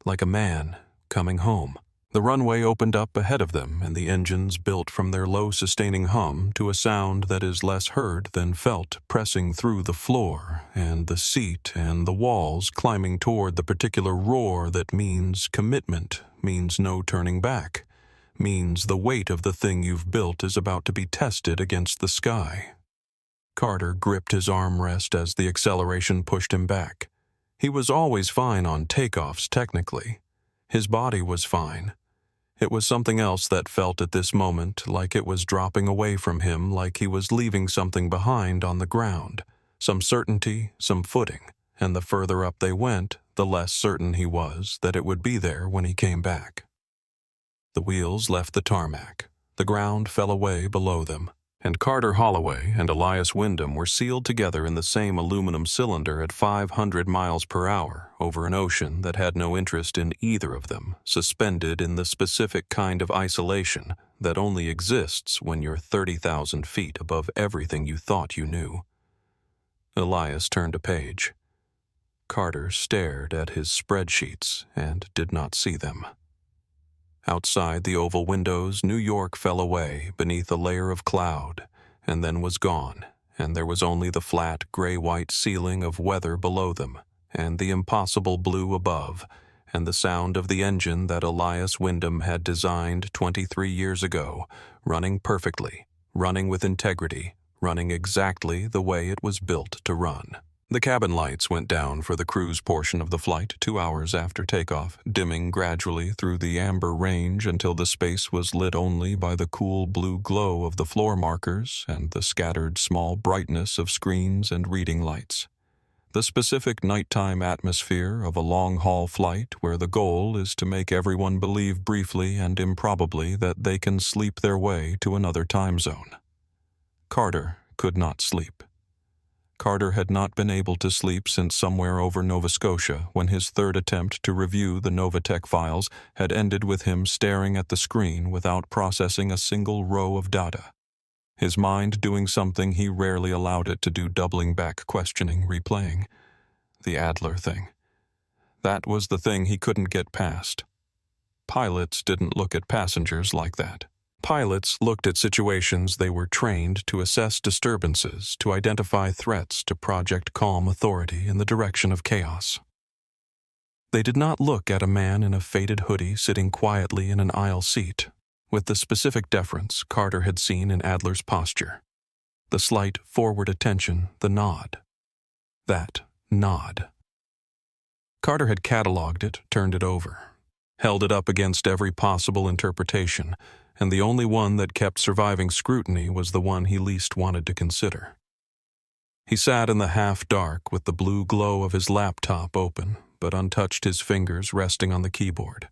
Like a man coming home. The runway opened up ahead of them, and the engines built from their low sustaining hum to a sound that is less heard than felt, pressing through the floor and the seat and the walls, climbing toward the particular roar that means commitment, means no turning back, means the weight of the thing you've built is about to be tested against the sky. Carter gripped his armrest as the acceleration pushed him back. He was always fine on takeoffs, technically. His body was fine. It was something else that felt at this moment like it was dropping away from him, like he was leaving something behind on the ground, some certainty, some footing, and the further up they went, the less certain he was that it would be there when he came back. The wheels left the tarmac. The ground fell away below them, and Carter Holloway and Elias Wyndham were sealed together in the same aluminum cylinder at 500 miles per hour over an ocean that had no interest in either of them, suspended in the specific kind of isolation that only exists when you're 30,000 feet above everything you thought you knew. Elias turned a page. Carter stared at his spreadsheets and did not see them. Outside the oval windows, New York fell away beneath a layer of cloud, and then was gone, and there was only the flat, gray-white ceiling of weather below them, and the impossible blue above, and the sound of the engine that Elias Wyndham had designed 23 years ago, running perfectly, running with integrity, running exactly the way it was built to run. The cabin lights went down for the cruise portion of the flight 2 hours after takeoff, dimming gradually through the amber range until the space was lit only by the cool blue glow of the floor markers and the scattered small brightness of screens and reading lights. The specific nighttime atmosphere of a long-haul flight where the goal is to make everyone believe briefly and improbably that they can sleep their way to another time zone. Carter could not sleep. Carter had not been able to sleep since somewhere over Nova Scotia when his third attempt to review the Novatech files had ended with him staring at the screen without processing a single row of data. His mind doing something he rarely allowed it to do, doubling back, questioning, replaying. The Adler thing. That was the thing he couldn't get past. Pilots didn't look at passengers like that. Pilots looked at situations they were trained to assess disturbances, to identify threats, to project calm authority in the direction of chaos. They did not look at a man in a faded hoodie sitting quietly in an aisle seat, with the specific deference Carter had seen in Adler's posture. The slight forward attention, the nod. That nod. Carter had catalogued it, turned it over, held it up against every possible interpretation, and the only one that kept surviving scrutiny was the one he least wanted to consider. He sat in the half-dark with the blue glow of his laptop open, but untouched, his fingers resting on the keyboard,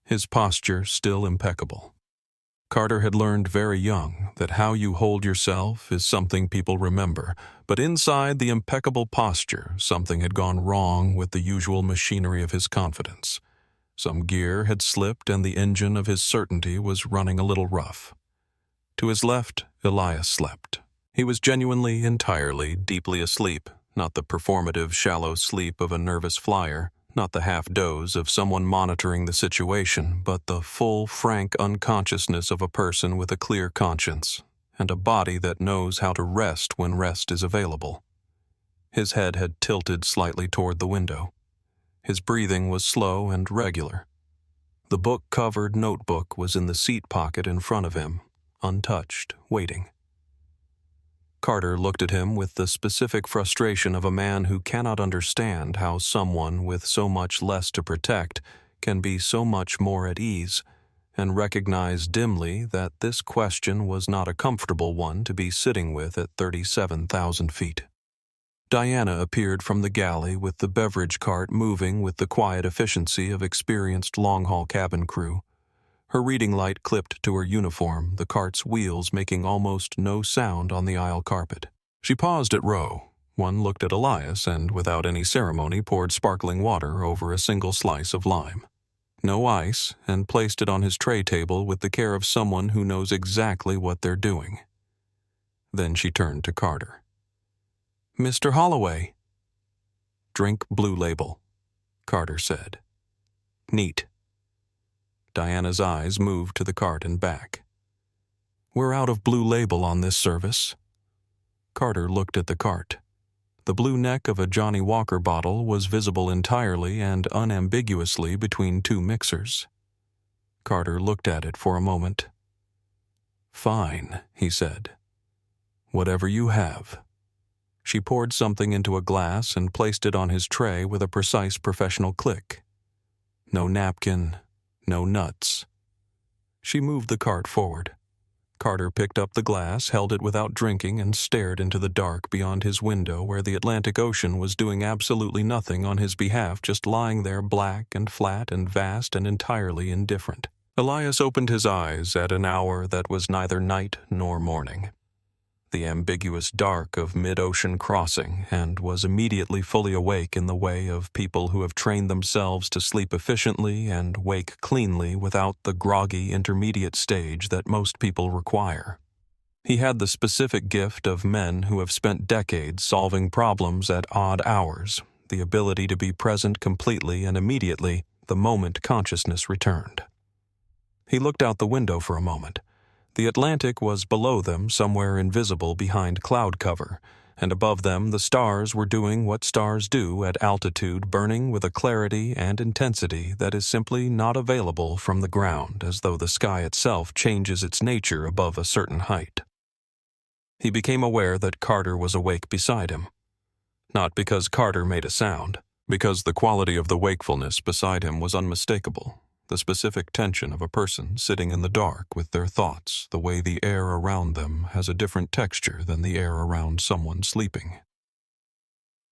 his posture still impeccable. Carter had learned very young that how you hold yourself is something people remember, but inside the impeccable posture, something had gone wrong with the usual machinery of his confidence. Some gear had slipped and the engine of his certainty was running a little rough. To his left, Elias slept. He was genuinely, entirely, deeply asleep, not the performative, shallow sleep of a nervous flyer, not the half-doze of someone monitoring the situation, but the full, frank unconsciousness of a person with a clear conscience, and a body that knows how to rest when rest is available. His head had tilted slightly toward the window. His breathing was slow and regular. The book-covered notebook was in the seat pocket in front of him, untouched, waiting. Carter looked at him with the specific frustration of a man who cannot understand how someone with so much less to protect can be so much more at ease, and recognized dimly that this question was not a comfortable one to be sitting with at 37,000 feet. Diana appeared from the galley with the beverage cart moving with the quiet efficiency of experienced long-haul cabin crew. Her reading light clipped to her uniform, the cart's wheels making almost no sound on the aisle carpet. She paused at row. One looked at Elias and, without any ceremony, poured sparkling water over a single slice of lime. No ice, and placed it on his tray table with the care of someone who knows exactly what they're doing. Then she turned to Carter. "Mr. Holloway." "Drink Blue Label," Carter said. "Neat." Diana's eyes moved to the cart and back. "We're out of Blue Label on this service." Carter looked at the cart. The blue neck of a Johnny Walker bottle was visible entirely and unambiguously between two mixers. Carter looked at it for a moment. "Fine," he said. "Whatever you have." She poured something into a glass and placed it on his tray with a precise professional click. No napkin, no nuts. She moved the cart forward. Carter picked up the glass, held it without drinking, and stared into the dark beyond his window where the Atlantic Ocean was doing absolutely nothing on his behalf, just lying there black and flat and vast and entirely indifferent. Elias opened his eyes at an hour that was neither night nor morning, the ambiguous dark of mid-ocean crossing, and was immediately fully awake in the way of people who have trained themselves to sleep efficiently and wake cleanly without the groggy intermediate stage that most people require. He had the specific gift of men who have spent decades solving problems at odd hours, the ability to be present completely and immediately the moment consciousness returned. He looked out the window for a moment. The Atlantic was below them, somewhere invisible behind cloud cover, and above them the stars were doing what stars do at altitude, burning with a clarity and intensity that is simply not available from the ground, as though the sky itself changes its nature above a certain height. He became aware that Carter was awake beside him. Not because Carter made a sound, because the quality of the wakefulness beside him was unmistakable. The specific tension of a person sitting in the dark with their thoughts, the way the air around them has a different texture than the air around someone sleeping.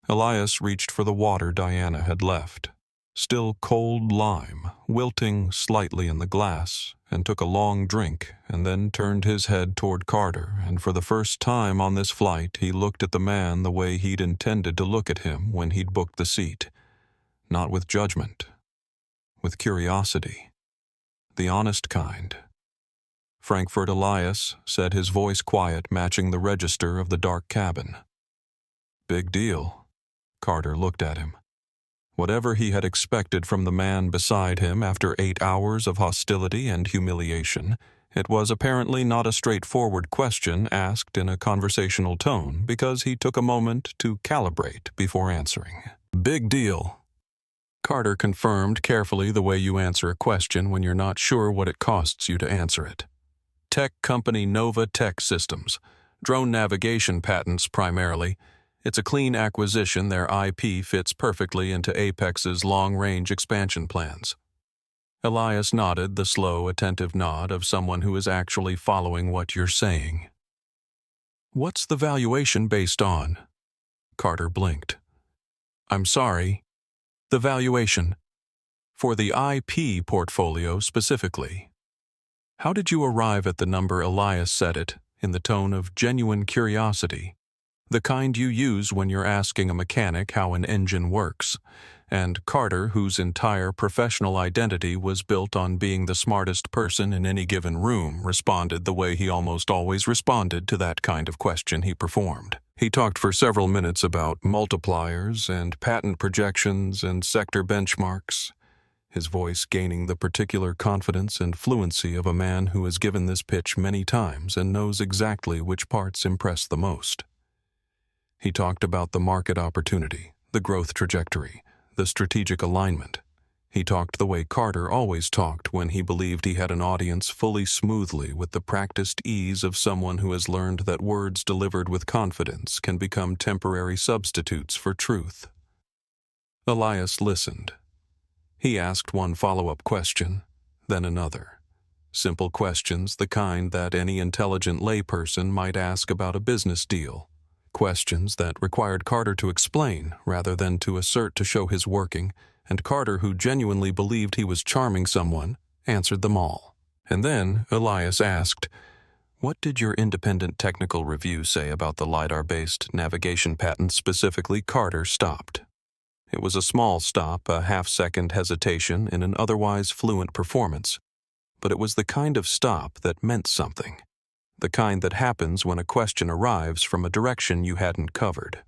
Elias reached for the water Diana had left, still cold lime, wilting slightly in the glass, and took a long drink, and then turned his head toward Carter, and for the first time on this flight he looked at the man the way he'd intended to look at him when he'd booked the seat. Not with judgment, with curiosity. The honest kind. Frankfurt Elias said, his voice quiet, matching the register of the dark cabin. "Big deal." Carter looked at him. Whatever he had expected from the man beside him after 8 hours of hostility and humiliation, it was apparently not a straightforward question asked in a conversational tone, because he took a moment to calibrate before answering. "Big deal." Carter confirmed carefully the way you answer a question when you're not sure what it costs you to answer it. "Tech company Nova Tech Systems. Drone navigation patents primarily. It's a clean acquisition. Their IP fits perfectly into Apex's long-range expansion plans. Elias nodded, the slow, attentive nod of someone who is actually following what you're saying. What's the valuation based on? Carter blinked. I'm sorry. The valuation. For the IP portfolio specifically. How did you arrive at the number? Elias said it, in the tone of genuine curiosity. The kind you use when you're asking a mechanic how an engine works. And Carter, whose entire professional identity was built on being the smartest person in any given room, responded the way he almost always responded to that kind of question he performed. He talked for several minutes about multipliers and patent projections and sector benchmarks, his voice gaining the particular confidence and fluency of a man who has given this pitch many times and knows exactly which parts impress the most. He talked about the market opportunity, the growth trajectory, the strategic alignment. He talked the way Carter always talked when he believed he had an audience, fully smoothly, with the practiced ease of someone who has learned that words delivered with confidence can become temporary substitutes for truth. Elias listened. He asked one follow-up question, then another. Simple questions, the kind that any intelligent layperson might ask about a business deal. Questions that required Carter to explain rather than to assert to show his working, and Carter, who genuinely believed he was charming someone, answered them all. And then Elias asked, "What did your independent technical review say about the LiDAR-based navigation patent specifically?" Carter stopped. It was a small stop, a half-second hesitation in an otherwise fluent performance, but it was the kind of stop that meant something. The kind that happens when a question arrives from a direction you hadn't covered.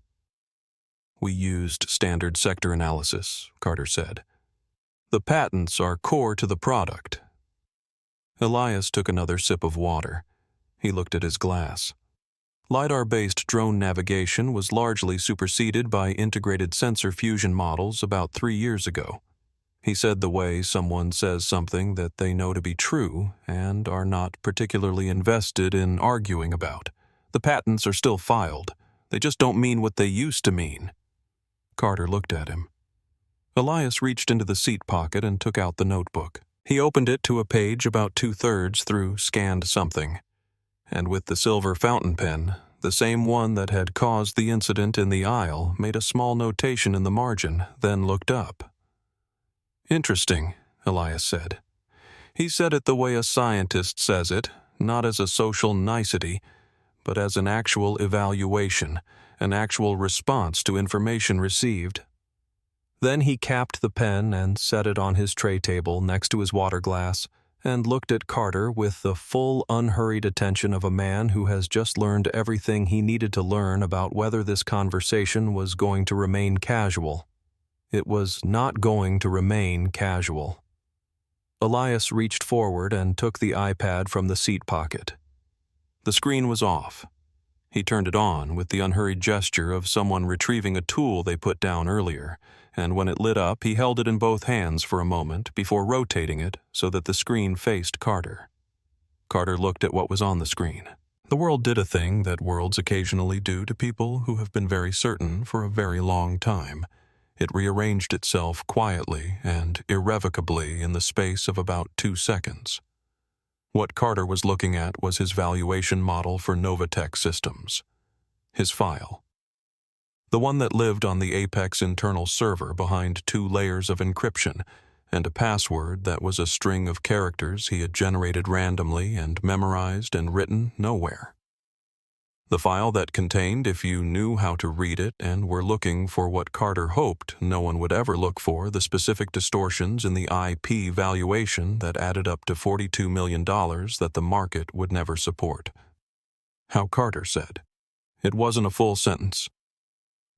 We used standard sector analysis, Carter said. The patents are core to the product. Elias took another sip of water. He looked at his glass. LiDAR-based drone navigation was largely superseded by integrated sensor fusion models about 3 years ago. He said the way someone says something that they know to be true and are not particularly invested in arguing about. The patents are still filed. They just don't mean what they used to mean. Carter looked at him. Elias reached into the seat pocket and took out the notebook. He opened it to a page about 2/3 through, scanned something. And with the silver fountain pen, the same one that had caused the incident in the aisle, made a small notation in the margin, then looked up. Interesting, Elias said. He said it the way a scientist says it, not as a social nicety, but as an actual evaluation, an actual response to information received. Then he capped the pen and set it on his tray table next to his water glass and looked at Carter with the full, unhurried attention of a man who has just learned everything he needed to learn about whether this conversation was going to remain casual. It was not going to remain casual. Elias reached forward and took the iPad from the seat pocket. The screen was off. He turned it on with the unhurried gesture of someone retrieving a tool they put down earlier, and when it lit up, he held it in both hands for a moment before rotating it so that the screen faced Carter. Carter looked at what was on the screen. The world did a thing that worlds occasionally do to people who have been very certain for a very long time. It rearranged itself quietly and irrevocably in the space of about 2 seconds. What Carter was looking at was his valuation model for Novatech Systems. His file. The one that lived on the Apex internal server behind 2 layers of encryption and a password that was a string of characters he had generated randomly and memorized and written nowhere. The file that contained, if you knew how to read it and were looking for what Carter hoped no one would ever look for, the specific distortions in the IP valuation that added up to $42 million that the market would never support. How Carter said. It wasn't a full sentence.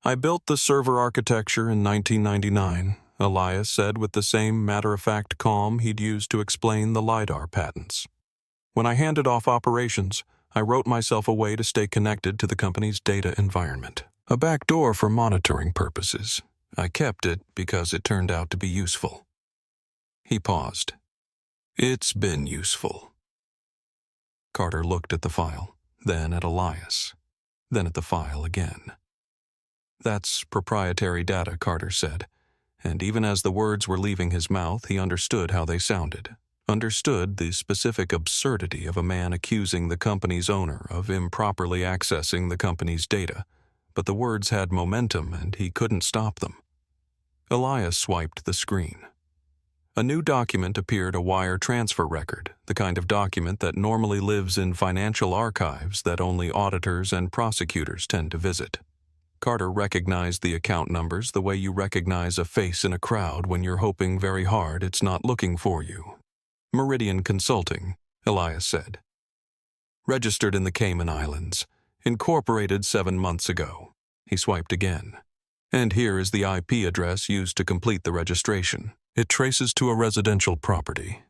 I built the server architecture in 1999, Elias said with the same matter-of-fact calm he'd used to explain the LiDAR patents. When I handed off operations, I wrote myself a way to stay connected to the company's data environment. A backdoor for monitoring purposes. I kept it because it turned out to be useful. He paused. It's been useful. Carter looked at the file. then at Elias, then at the file again. "That's proprietary data," Carter said, and even as the words were leaving his mouth, he understood how they sounded, understood the specific absurdity of a man accusing the company's owner of improperly accessing the company's data, but the words had momentum and he couldn't stop them. Elias swiped the screen. A new document appeared, a wire transfer record, the kind of document that normally lives in financial archives that only auditors and prosecutors tend to visit. Carter recognized the account numbers the way you recognize a face in a crowd when you're hoping very hard it's not looking for you. "Meridian Consulting," Elias said. "Registered in the Cayman Islands. Incorporated 7 months ago." He swiped again. "And here is the IP address used to complete the registration. It traces to a residential property."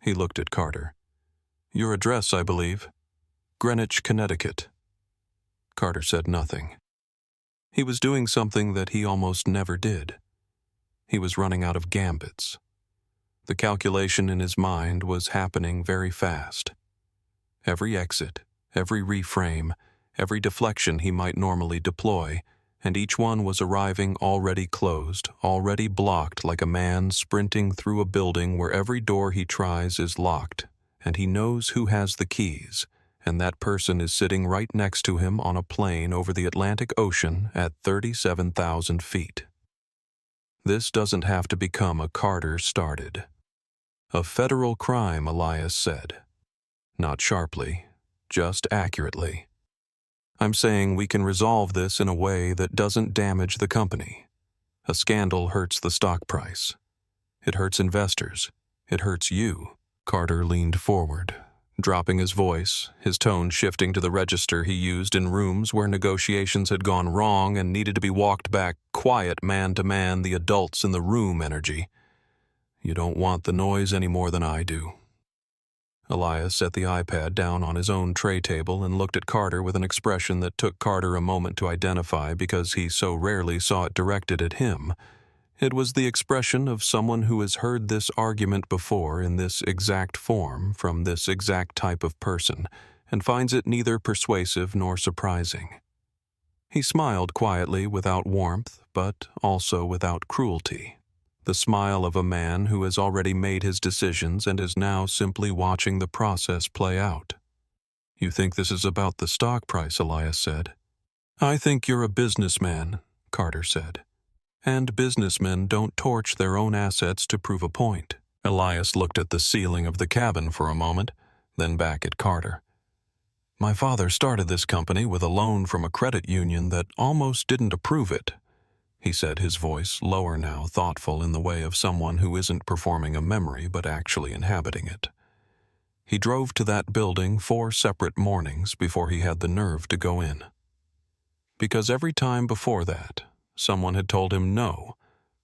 He looked at Carter. "Your address, I believe. Greenwich, Connecticut." Carter said nothing. He was doing something that he almost never did. He was running out of gambits. The calculation in his mind was happening very fast. Every exit, every reframe, every deflection he might normally deploy, and each one was arriving already closed, already blocked, like a man sprinting through a building where every door he tries is locked, and he knows who has the keys, and that person is sitting right next to him on a plane over the Atlantic Ocean at 37,000 feet. This doesn't have to become a Carter started. "A federal crime," Elias said. Not sharply, just accurately. "I'm saying we can resolve this in a way that doesn't damage the company. A scandal hurts the stock price. It hurts investors. It hurts you." Carter leaned forward, dropping his voice, his tone shifting to the register he used in rooms where negotiations had gone wrong and needed to be walked back, quiet man-to-man, the adults in the room energy. "You don't want the noise any more than I do." Elias set the iPad down on his own tray table and looked at Carter with an expression that took Carter a moment to identify because he so rarely saw it directed at him. It was the expression of someone who has heard this argument before in this exact form from this exact type of person and finds it neither persuasive nor surprising. He smiled quietly without warmth, but also without cruelty. The smile of a man who has already made his decisions and is now simply watching the process play out. "You think this is about the stock price," Elias said. "I think you're a businessman," Carter said. "And businessmen don't torch their own assets to prove a point." Elias looked at the ceiling of the cabin for a moment, then back at Carter. "My father started this company with a loan from a credit union that almost didn't approve it," he said, his voice lower now, thoughtful in the way of someone who isn't performing a memory but actually inhabiting it. He drove to that building 4 separate mornings before he had the nerve to go in. Because every time before that, someone had told him no,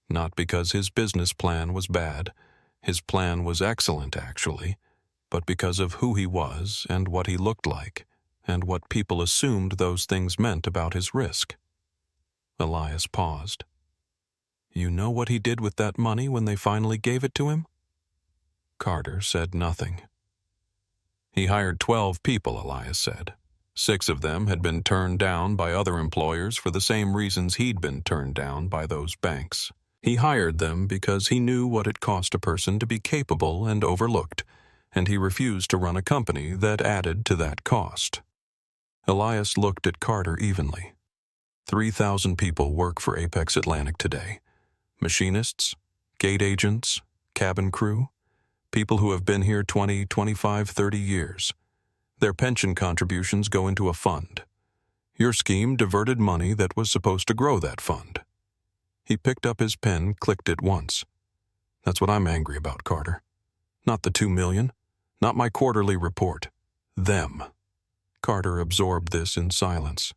not because his business plan was bad. His plan was excellent, actually, but because of who he was and what he looked like, and what people assumed those things meant about his risk. Elias paused. "You know what he did with that money when they finally gave it to him?" Carter said nothing. "He hired 12 people," Elias said. 6 of them had been turned down by other employers for the same reasons he'd been turned down by those banks. He hired them because he knew what it cost a person to be capable and overlooked, and he refused to run a company that added to that cost. Elias looked at Carter evenly. 3,000 people work for Apex Atlantic today. Machinists, gate agents, cabin crew, people who have been here 20, 25, 30 years. Their pension contributions go into a fund. Your scheme diverted money that was supposed to grow that fund." He picked up his pen, clicked it once. "That's what I'm angry about, Carter. Not the $2 million, not my quarterly report. Them." Carter absorbed this in silence.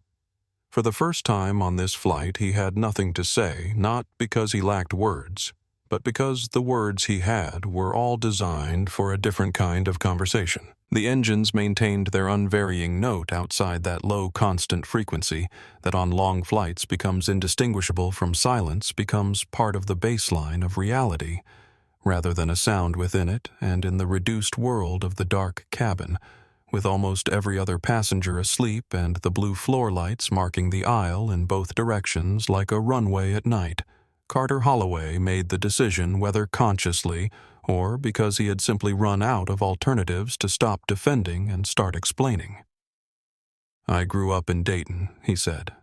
For the first time on this flight, he had nothing to say, not because he lacked words, but because the words he had were all designed for a different kind of conversation. The engines maintained their unvarying note outside that low constant frequency that on long flights becomes indistinguishable from silence, becomes part of the baseline of reality, rather than a sound within it and in the reduced world of the dark cabin, With almost every other passenger asleep and the blue floor lights marking the aisle in both directions like a runway at night, Carter Holloway made the decision, whether consciously or because he had simply run out of alternatives, to stop defending and start explaining. "I grew up in Dayton," he said.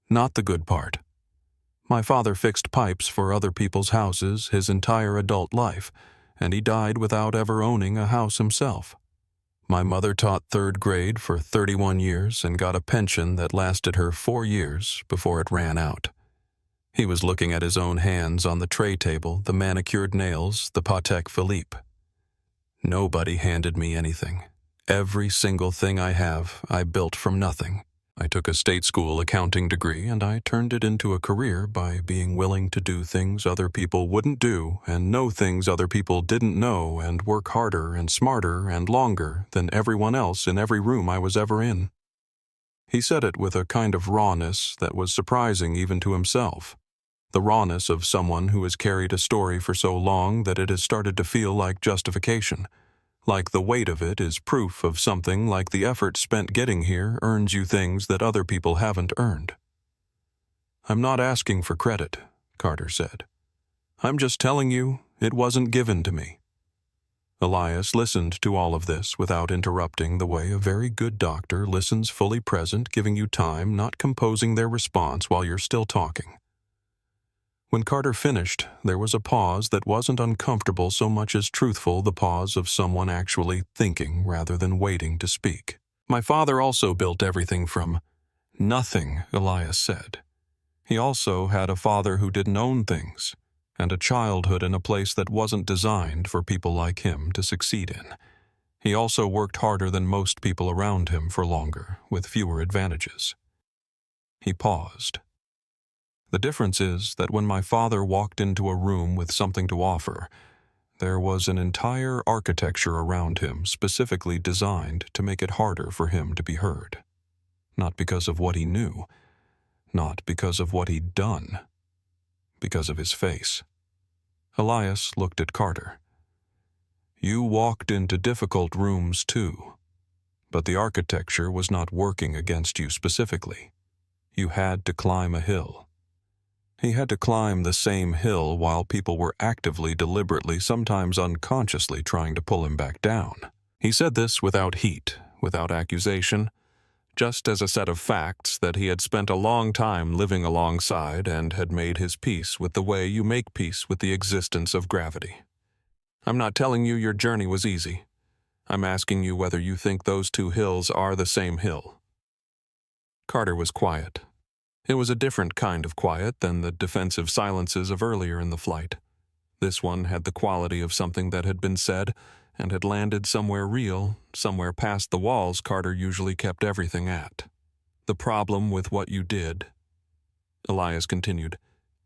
"Not the good part. My father fixed pipes for other people's houses his entire adult life, and he died without ever owning a house himself. My mother taught third grade for 31 years and got a pension that lasted her 4 years before it ran out." He was looking at his own hands on the tray table, the manicured nails, the Patek Philippe. "Nobody handed me anything. Every single thing I have, I built from nothing. I took a state school accounting degree and I turned it into a career by being willing to do things other people wouldn't do and know things other people didn't know and work harder and smarter and longer than everyone else in every room I was ever in." He said it with a kind of rawness that was surprising even to himself. The rawness of someone who has carried a story for so long that it has started to feel like justification. Like the weight of it is proof of something, like the effort spent getting here earns you things that other people haven't earned. "I'm not asking for credit," Carter said. "I'm just telling you it wasn't given to me." Elias listened to all of this without interrupting, the way a very good doctor listens, fully present, giving you time, not composing their response while you're still talking. When Carter finished, there was a pause that wasn't uncomfortable so much as truthful, the pause of someone actually thinking rather than waiting to speak. "My father also built everything from nothing," Elias said. "He also had a father who didn't own things, and a childhood in a place that wasn't designed for people like him to succeed in. He also worked harder than most people around him for longer, with fewer advantages." He paused. "The difference is that when my father walked into a room with something to offer, there was an entire architecture around him specifically designed to make it harder for him to be heard. Not because of what he knew, not because of what he'd done, because of his face." Elias looked at Carter. "You walked into difficult rooms too, but the architecture was not working against you specifically. You had to climb a hill. He had to climb the same hill while people were actively, deliberately, sometimes unconsciously trying to pull him back down." He said this without heat, without accusation, just as a set of facts that he had spent a long time living alongside and had made his peace with the way you make peace with the existence of gravity. "I'm not telling you your journey was easy. I'm asking you whether you think those two hills are the same hill." Carter was quiet. It was a different kind of quiet than the defensive silences of earlier in the flight. This one had the quality of something that had been said and had landed somewhere real, somewhere past the walls Carter usually kept everything at. "The problem with what you did," Elias continued,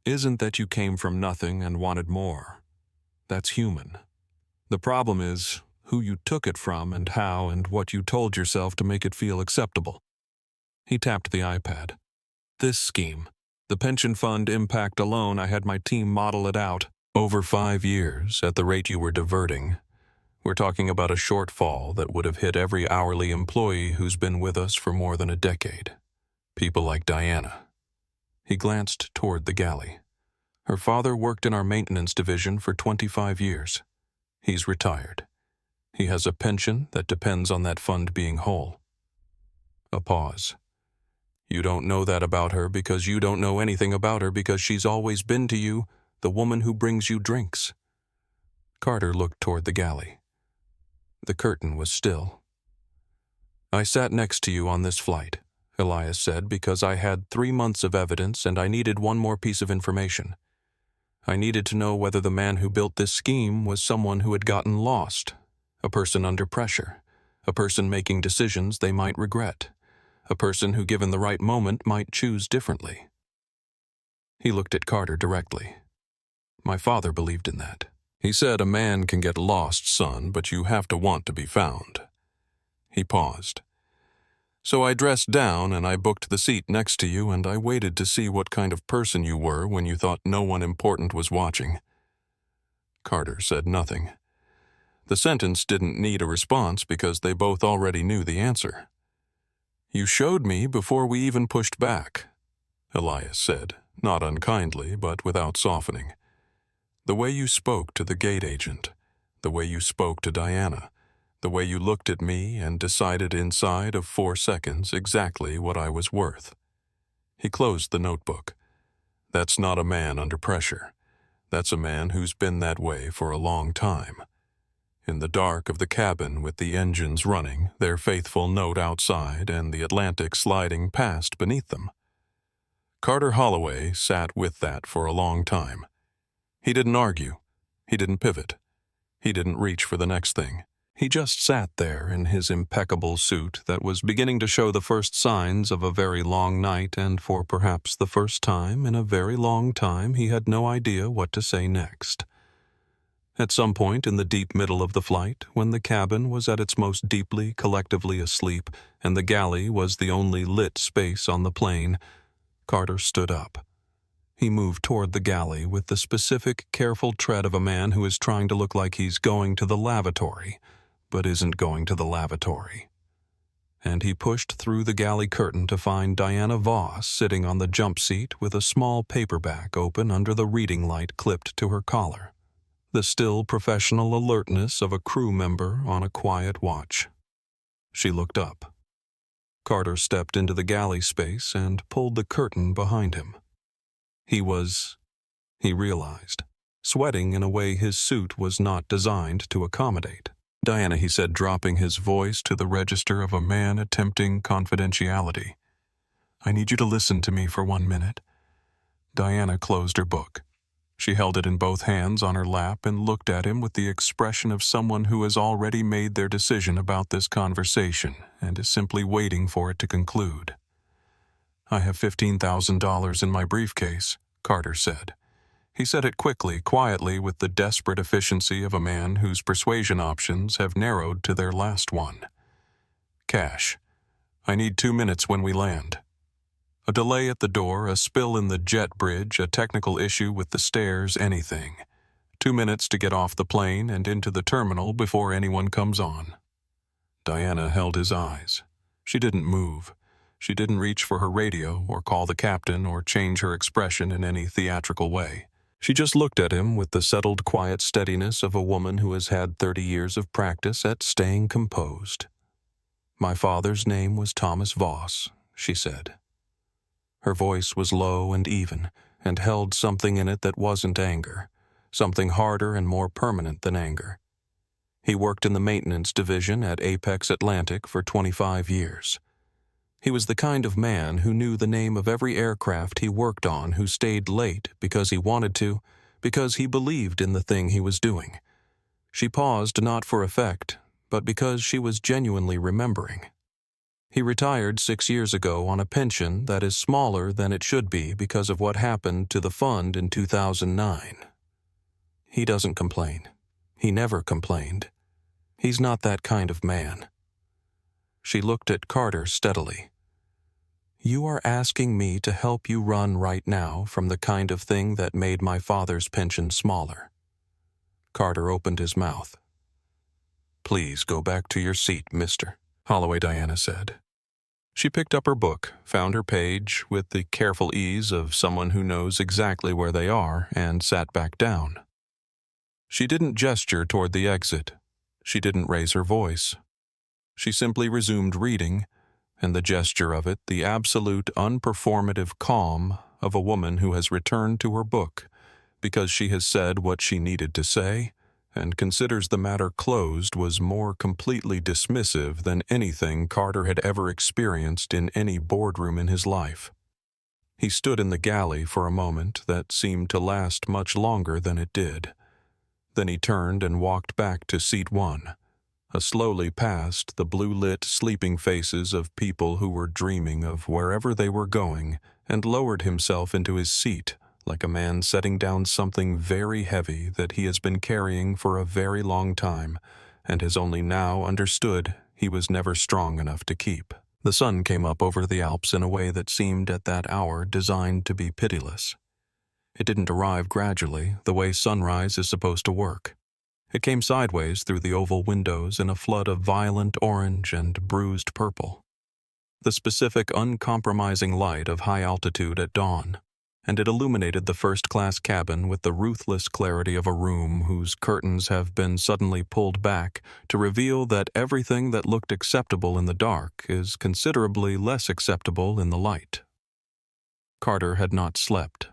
"isn't that you came from nothing and wanted more. That's human. The problem is who you took it from and how and what you told yourself to make it feel acceptable." He tapped the iPad. "This scheme, the pension fund impact alone, I had my team model it out. Over 5 years, at the rate you were diverting, we're talking about a shortfall that would have hit every hourly employee who's been with us for more than a decade. People like Diana." He glanced toward the galley. "Her father worked in our maintenance division for 25 years. He's retired. He has a pension that depends on that fund being whole." A pause. "You don't know that about her because you don't know anything about her because she's always been to you the woman who brings you drinks." Carter looked toward the galley. The curtain was still. "I sat next to you on this flight," Elias said, "because I had 3 months of evidence and I needed one more piece of information. I needed to know whether the man who built this scheme was someone who had gotten lost, a person under pressure, a person making decisions they might regret, a person who, given the right moment, might choose differently." He looked at Carter directly. "My father believed in that. He said, 'A man can get lost, son, but you have to want to be found.'" He paused. "So I dressed down and I booked the seat next to you and I waited to see what kind of person you were when you thought no one important was watching." Carter said nothing. The sentence didn't need a response because they both already knew the answer. "You showed me before we even pushed back," Elias said, not unkindly but without softening. "The way you spoke to the gate agent, the way you spoke to Diana, the way you looked at me and decided inside of 4 seconds exactly what I was worth." He closed the notebook. "That's not a man under pressure. That's a man who's been that way for a long time." In the dark of the cabin with the engines running, their faithful note outside, and the Atlantic sliding past beneath them. Carter Holloway sat with that for a long time. He didn't argue. He didn't pivot. He didn't reach for the next thing. He just sat there in his impeccable suit that was beginning to show the first signs of a very long night, and for perhaps the first time in a very long time he had no idea what to say next. At some point in the deep middle of the flight, when the cabin was at its most deeply collectively asleep and the galley was the only lit space on the plane, Carter stood up. He moved toward the galley with the specific, careful tread of a man who is trying to look like he's going to the lavatory, but isn't going to the lavatory. And he pushed through the galley curtain to find Diana Voss sitting on the jump seat with a small paperback open under the reading light clipped to her collar. The still professional alertness of a crew member on a quiet watch. She looked up. Carter stepped into the galley space and pulled the curtain behind him. He realized, sweating in a way his suit was not designed to accommodate. "Diana," he said, dropping his voice to the register of a man attempting confidentiality. "I need you to listen to me for 1 minute." Diana closed her book. She held it in both hands on her lap and looked at him with the expression of someone who has already made their decision about this conversation and is simply waiting for it to conclude. "I have $15,000 in my briefcase," Carter said. He said it quickly, quietly, with the desperate efficiency of a man whose persuasion options have narrowed to their last one. "Cash. I need 2 minutes when we land. A delay at the door, a spill in the jet bridge, a technical issue with the stairs, anything. 2 minutes to get off the plane and into the terminal before anyone comes on." Diana held his eyes. She didn't move. She didn't reach for her radio or call the captain or change her expression in any theatrical way. She just looked at him with the settled, quiet steadiness of a woman who has had 30 years of practice at staying composed. "My father's name was Thomas Voss," she said. Her voice was low and even, and held something in it that wasn't anger, something harder and more permanent than anger. He worked in the maintenance division at Apex Atlantic for 25 years. He was the kind of man who knew the name of every aircraft he worked on, who stayed late because he wanted to, because he believed in the thing he was doing. She paused not for effect, but because she was genuinely remembering. He retired 6 years ago on a pension that is smaller than it should be because of what happened to the fund in 2009. He doesn't complain. He never complained. He's not that kind of man. She looked at Carter steadily. "You are asking me to help you run right now from the kind of thing that made my father's pension smaller." Carter opened his mouth. "Please go back to your seat, mister," Holloway, Diana said. She picked up her book, found her page with the careful ease of someone who knows exactly where they are, and sat back down. She didn't gesture toward the exit. She didn't raise her voice. She simply resumed reading, and the gesture of it, the absolute unperformative calm of a woman who has returned to her book because she has said what she needed to say and considers the matter closed, was more completely dismissive than anything Carter had ever experienced in any boardroom in his life. He stood in the galley for a moment that seemed to last much longer than it did. Then he turned and walked back to seat 1, slowly past the blue-lit sleeping faces of people who were dreaming of wherever they were going, and lowered himself into his seat, like a man setting down something very heavy that he has been carrying for a very long time, and has only now understood he was never strong enough to keep. The sun came up over the Alps in a way that seemed at that hour designed to be pitiless. It didn't arrive gradually, the way sunrise is supposed to work. It came sideways through the oval windows in a flood of violent orange and bruised purple. The specific, uncompromising light of high altitude at dawn, and it illuminated the first-class cabin with the ruthless clarity of a room whose curtains have been suddenly pulled back to reveal that everything that looked acceptable in the dark is considerably less acceptable in the light. Carter had not slept.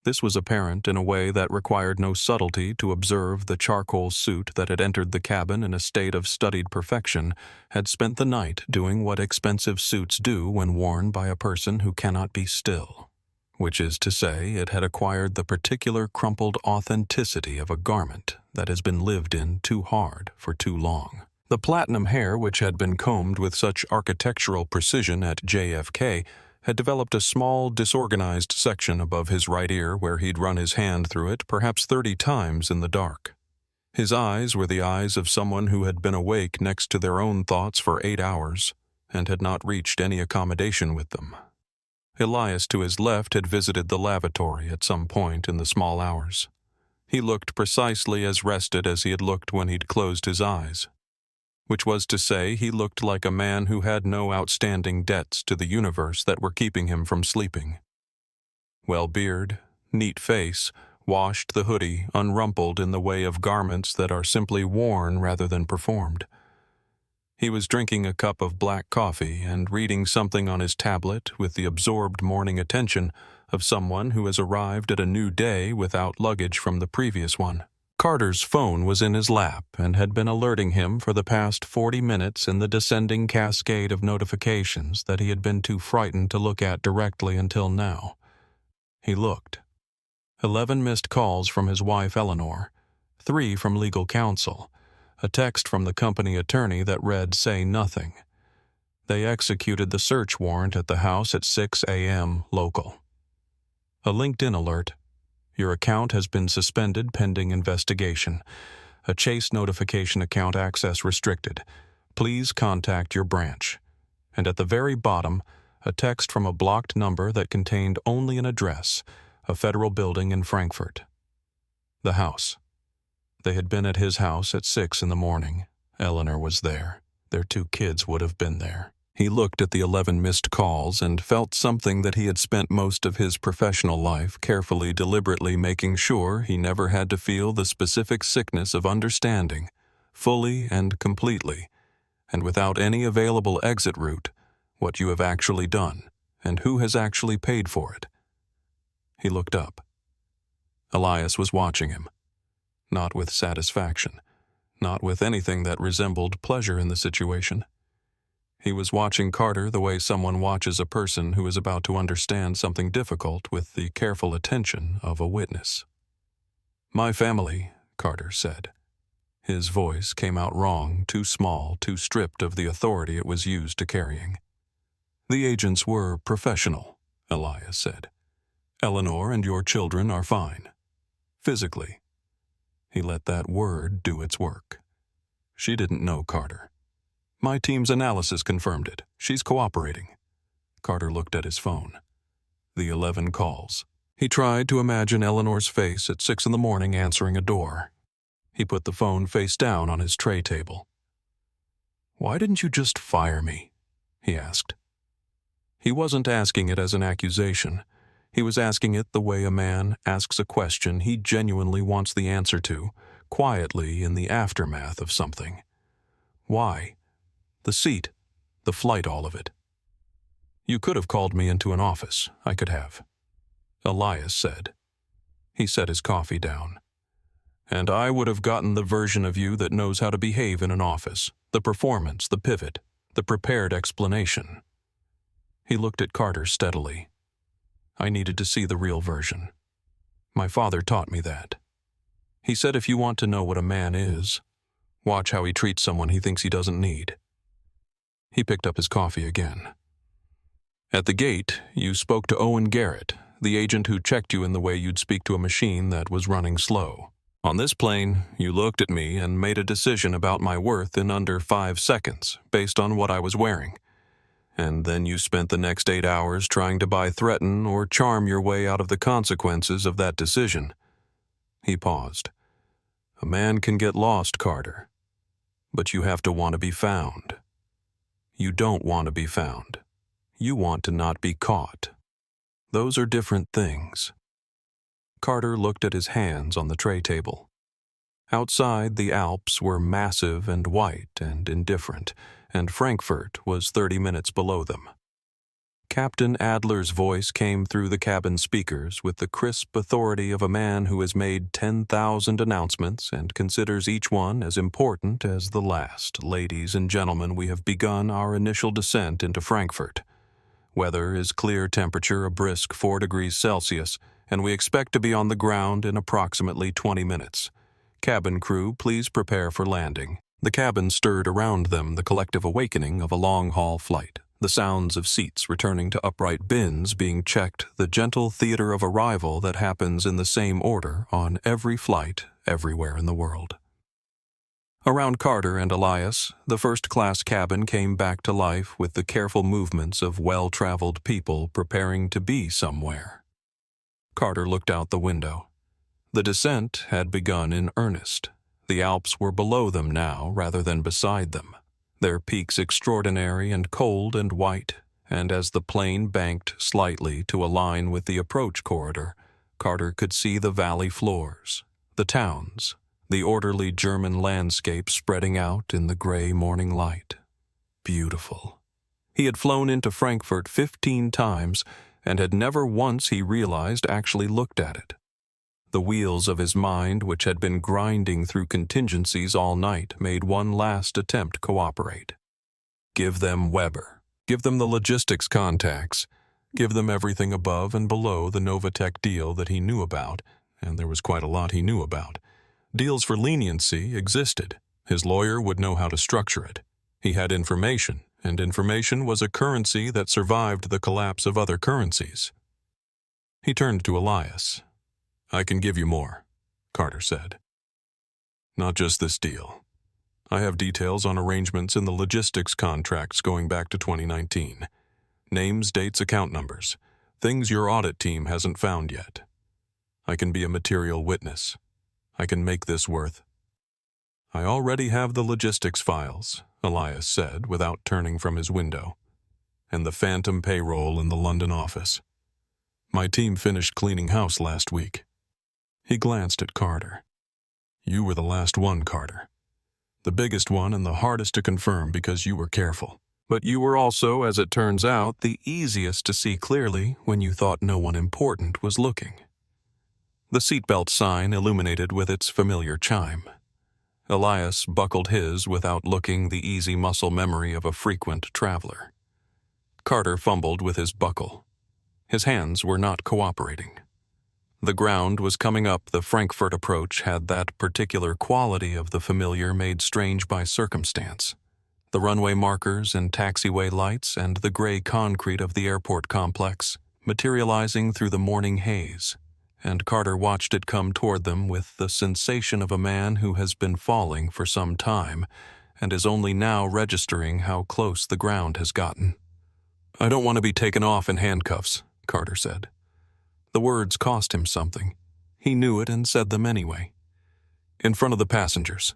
This was apparent in a way that required no subtlety to observe. The charcoal suit that had entered the cabin in a state of studied perfection had spent the night doing what expensive suits do when worn by a person who cannot be still, which is to say, it had acquired the particular crumpled authenticity of a garment that has been lived in too hard for too long. The platinum hair, which had been combed with such architectural precision at JFK, had developed a small, disorganized section above his right ear where he'd run his hand through it perhaps 30 times in the dark. His eyes were the eyes of someone who had been awake next to their own thoughts for 8 hours and had not reached any accommodation with them. Elias to his left had visited the lavatory at some point in the small hours. He looked precisely as rested as he had looked when he'd closed his eyes, which was to say he looked like a man who had no outstanding debts to the universe that were keeping him from sleeping. Well beard, neat face, washed, the hoodie unrumpled in the way of garments that are simply worn rather than performed. He was drinking a cup of black coffee and reading something on his tablet with the absorbed morning attention of someone who has arrived at a new day without luggage from the previous one. Carter's phone was in his lap and had been alerting him for the past 40 minutes in the descending cascade of notifications that he had been too frightened to look at directly until now. He looked. 11 missed calls from his wife Eleanor, 3 from legal counsel, a text from the company attorney that read, "Say nothing." They executed the search warrant at the house at 6 a.m. local. A LinkedIn alert. Your account has been suspended pending investigation. A Chase notification account access restricted. Please contact your branch. And at the very bottom, a text from a blocked number that contained only an address, a federal building in Frankfurt. The house. They had been at his house at 6 in the morning. Eleanor was there. Their 2 kids would have been there. He looked at the 11 missed calls and felt something that he had spent most of his professional life carefully, deliberately making sure he never had to feel the specific sickness of understanding, fully and completely, and without any available exit route, what you have actually done and who has actually paid for it. He looked up. Elias was watching him, not with satisfaction, not with anything that resembled pleasure in the situation. He was watching Carter the way someone watches a person who is about to understand something difficult with the careful attention of a witness. "My family," Carter said. His voice came out wrong, too small, too stripped of the authority it was used to carrying. "The agents were professional," Elias said. "Eleanor and your children are fine. Physically." He let that word do its work. She didn't know Carter. "My team's analysis confirmed it. She's cooperating." Carter looked at his phone. The 11 calls. He tried to imagine Eleanor's face at 6 in the morning answering a door. He put the phone face down on his tray table. "Why didn't you just fire me?" he asked. He wasn't asking it as an accusation. He was asking it the way a man asks a question he genuinely wants the answer to, quietly in the aftermath of something. Why? The seat, the flight, all of it. "You could have called me into an office. I could have," Elias said. He set his coffee down. "And I would have gotten the version of you that knows how to behave in an office, the performance, the pivot, the prepared explanation." He looked at Carter steadily. "I needed to see the real version. My father taught me that. He said if you want to know what a man is, watch how he treats someone he thinks he doesn't need." He picked up his coffee again. "At the gate, you spoke to Owen Garrett, the agent who checked you in the way you'd speak to a machine that was running slow. On this plane, you looked at me and made a decision about my worth in under 5 seconds, based on what I was wearing. And then you spent the next 8 hours trying to buy, threaten, or charm your way out of the consequences of that decision." He paused. A man can get lost, Carter, but you have to want to be found. You don't want to be found. You want to not be caught. Those are different things. Carter looked at his hands on the tray table. Outside, the Alps were massive and white and indifferent, and Frankfurt was 30 minutes below them. Captain Adler's voice came through the cabin speakers with the crisp authority of a man who has made 10,000 announcements and considers each one as important as the last. Ladies and gentlemen, we have begun our initial descent into Frankfurt. Weather is clear temperature, a brisk 4 degrees Celsius, and we expect to be on the ground in approximately 20 minutes. Cabin crew, please prepare for landing. The cabin stirred around them, the collective awakening of a long-haul flight. The sounds of seats returning to upright bins being checked, the gentle theater of arrival that happens in the same order on every flight everywhere in the world. Around Carter and Elias, the first-class cabin came back to life with the careful movements of well-traveled people preparing to be somewhere. Carter looked out the window. The descent had begun in earnest. The Alps were below them now rather than beside them, their peaks extraordinary and cold and white, and as the plane banked slightly to align with the approach corridor, Carter could see the valley floors, the towns, the orderly German landscape spreading out in the gray morning light. Beautiful. He had flown into Frankfurt 15 times and had never once, he realized, actually looked at it. The wheels of his mind, which had been grinding through contingencies all night, made one last attempt cooperate. Give them Weber. Give them the logistics contacts. Give them everything above and below the Novatech deal that he knew about, and there was quite a lot he knew about. Deals for leniency existed. His lawyer would know how to structure it. He had information, and information was a currency that survived the collapse of other currencies. He turned to Elias. I can give you more, Carter said. Not just this deal. I have details on arrangements in the logistics contracts going back to 2019. Names, dates, account numbers. Things your audit team hasn't found yet. I can be a material witness. I can make this worth. I already have the logistics files, Elias said without turning from his window, and the phantom payroll in the London office. My team finished cleaning house last week. He glanced at Carter. You were the last one, Carter. The biggest one and the hardest to confirm because you were careful. But you were also, as it turns out, the easiest to see clearly when you thought no one important was looking. The seatbelt sign illuminated with its familiar chime. Elias buckled his without looking, the easy muscle memory of a frequent traveler. Carter fumbled with his buckle. His hands were not cooperating. The ground was coming up. The Frankfurt approach had that particular quality of the familiar made strange by circumstance. The runway markers and taxiway lights and the gray concrete of the airport complex, materializing through the morning haze, and Carter watched it come toward them with the sensation of a man who has been falling for some time and is only now registering how close the ground has gotten. I don't want to be taken off in handcuffs, Carter said. The words cost him something. He knew it and said them anyway. In front of the passengers.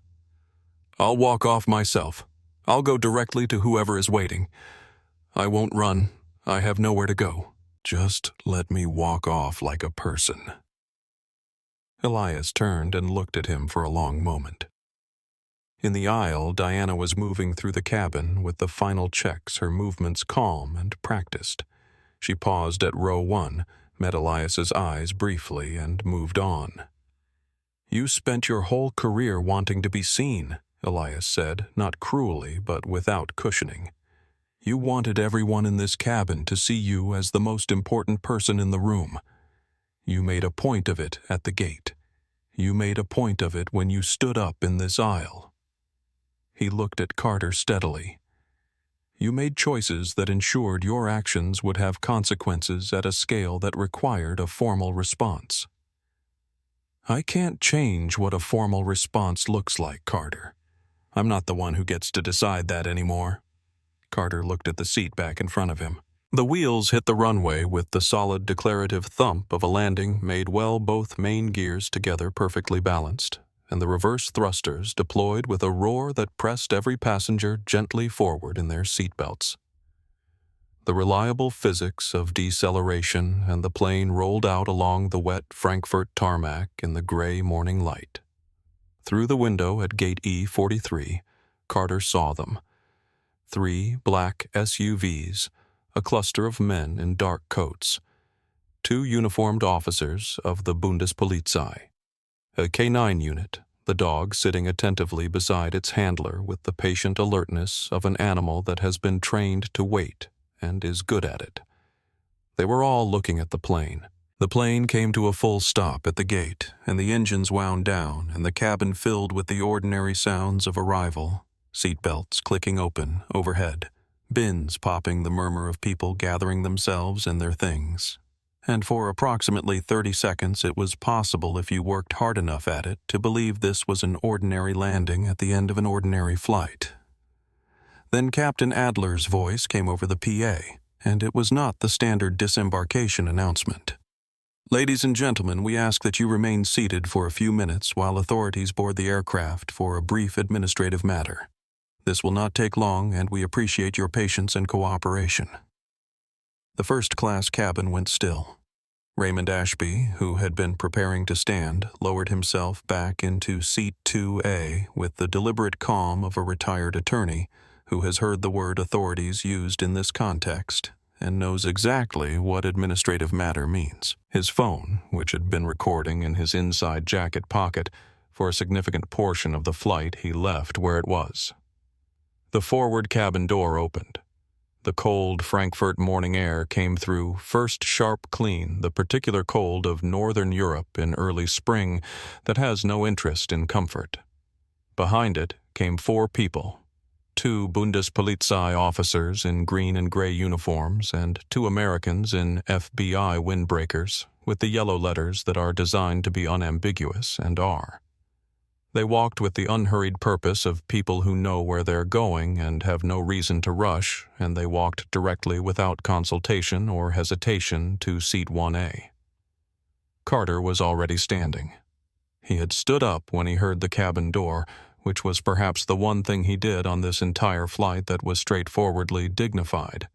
I'll walk off myself. I'll go directly to whoever is waiting. I won't run. I have nowhere to go. Just let me walk off like a person. Elias turned and looked at him for a long moment. In the aisle, Diana was moving through the cabin with the final checks, her movements calm and practiced. She paused at row 1, met Elias's eyes briefly, and moved on. You spent your whole career wanting to be seen, Elias said, not cruelly but without cushioning. You wanted everyone in this cabin to see you as the most important person in the room. You made a point of it at the gate. You made a point of it when you stood up in this aisle. He looked at Carter steadily. You made choices that ensured your actions would have consequences at a scale that required a formal response. I can't change what a formal response looks like, Carter. I'm not the one who gets to decide that anymore. Carter looked at the seat back in front of him. The wheels hit the runway with the solid declarative thump of a landing made well, both main gears together perfectly balanced, and the reverse thrusters deployed with a roar that pressed every passenger gently forward in their seatbelts. The reliable physics of deceleration, and the plane rolled out along the wet Frankfurt tarmac in the gray morning light. Through the window at gate E43, Carter saw them. 3 black SUVs, a cluster of men in dark coats, 2 uniformed officers of the Bundespolizei, a K9 unit, the dog sitting attentively beside its handler with the patient alertness of an animal that has been trained to wait and is good at it. They were all looking at the plane. The plane came to a full stop at the gate, and the engines wound down and the cabin filled with the ordinary sounds of arrival, seatbelts clicking open overhead, bins popping, the murmur of people gathering themselves and their things. And for approximately 30 seconds it was possible, if you worked hard enough at it, to believe this was an ordinary landing at the end of an ordinary flight. Then Captain Adler's voice came over the PA, and it was not the standard disembarkation announcement. "Ladies and gentlemen, we ask that you remain seated for a few minutes while authorities board the aircraft for a brief administrative matter. This will not take long, and we appreciate your patience and cooperation." The first-class cabin went still. Raymond Ashby, who had been preparing to stand, lowered himself back into seat 2A with the deliberate calm of a retired attorney who has heard the word authorities used in this context and knows exactly what administrative matter means. His phone, which had been recording in his inside jacket pocket for a significant portion of the flight, he left where it was. The forward cabin door opened. The cold Frankfurt morning air came through, first sharp clean, the particular cold of northern Europe in early spring that has no interest in comfort. Behind it came 4 people. 2 Bundespolizei officers in green and gray uniforms and 2 Americans in FBI windbreakers with the yellow letters that are designed to be unambiguous and are. They walked with the unhurried purpose of people who know where they're going and have no reason to rush, and they walked directly without consultation or hesitation to seat 1A. Carter was already standing. He had stood up when he heard the cabin door, which was perhaps the one thing he did on this entire flight that was straightforwardly dignified.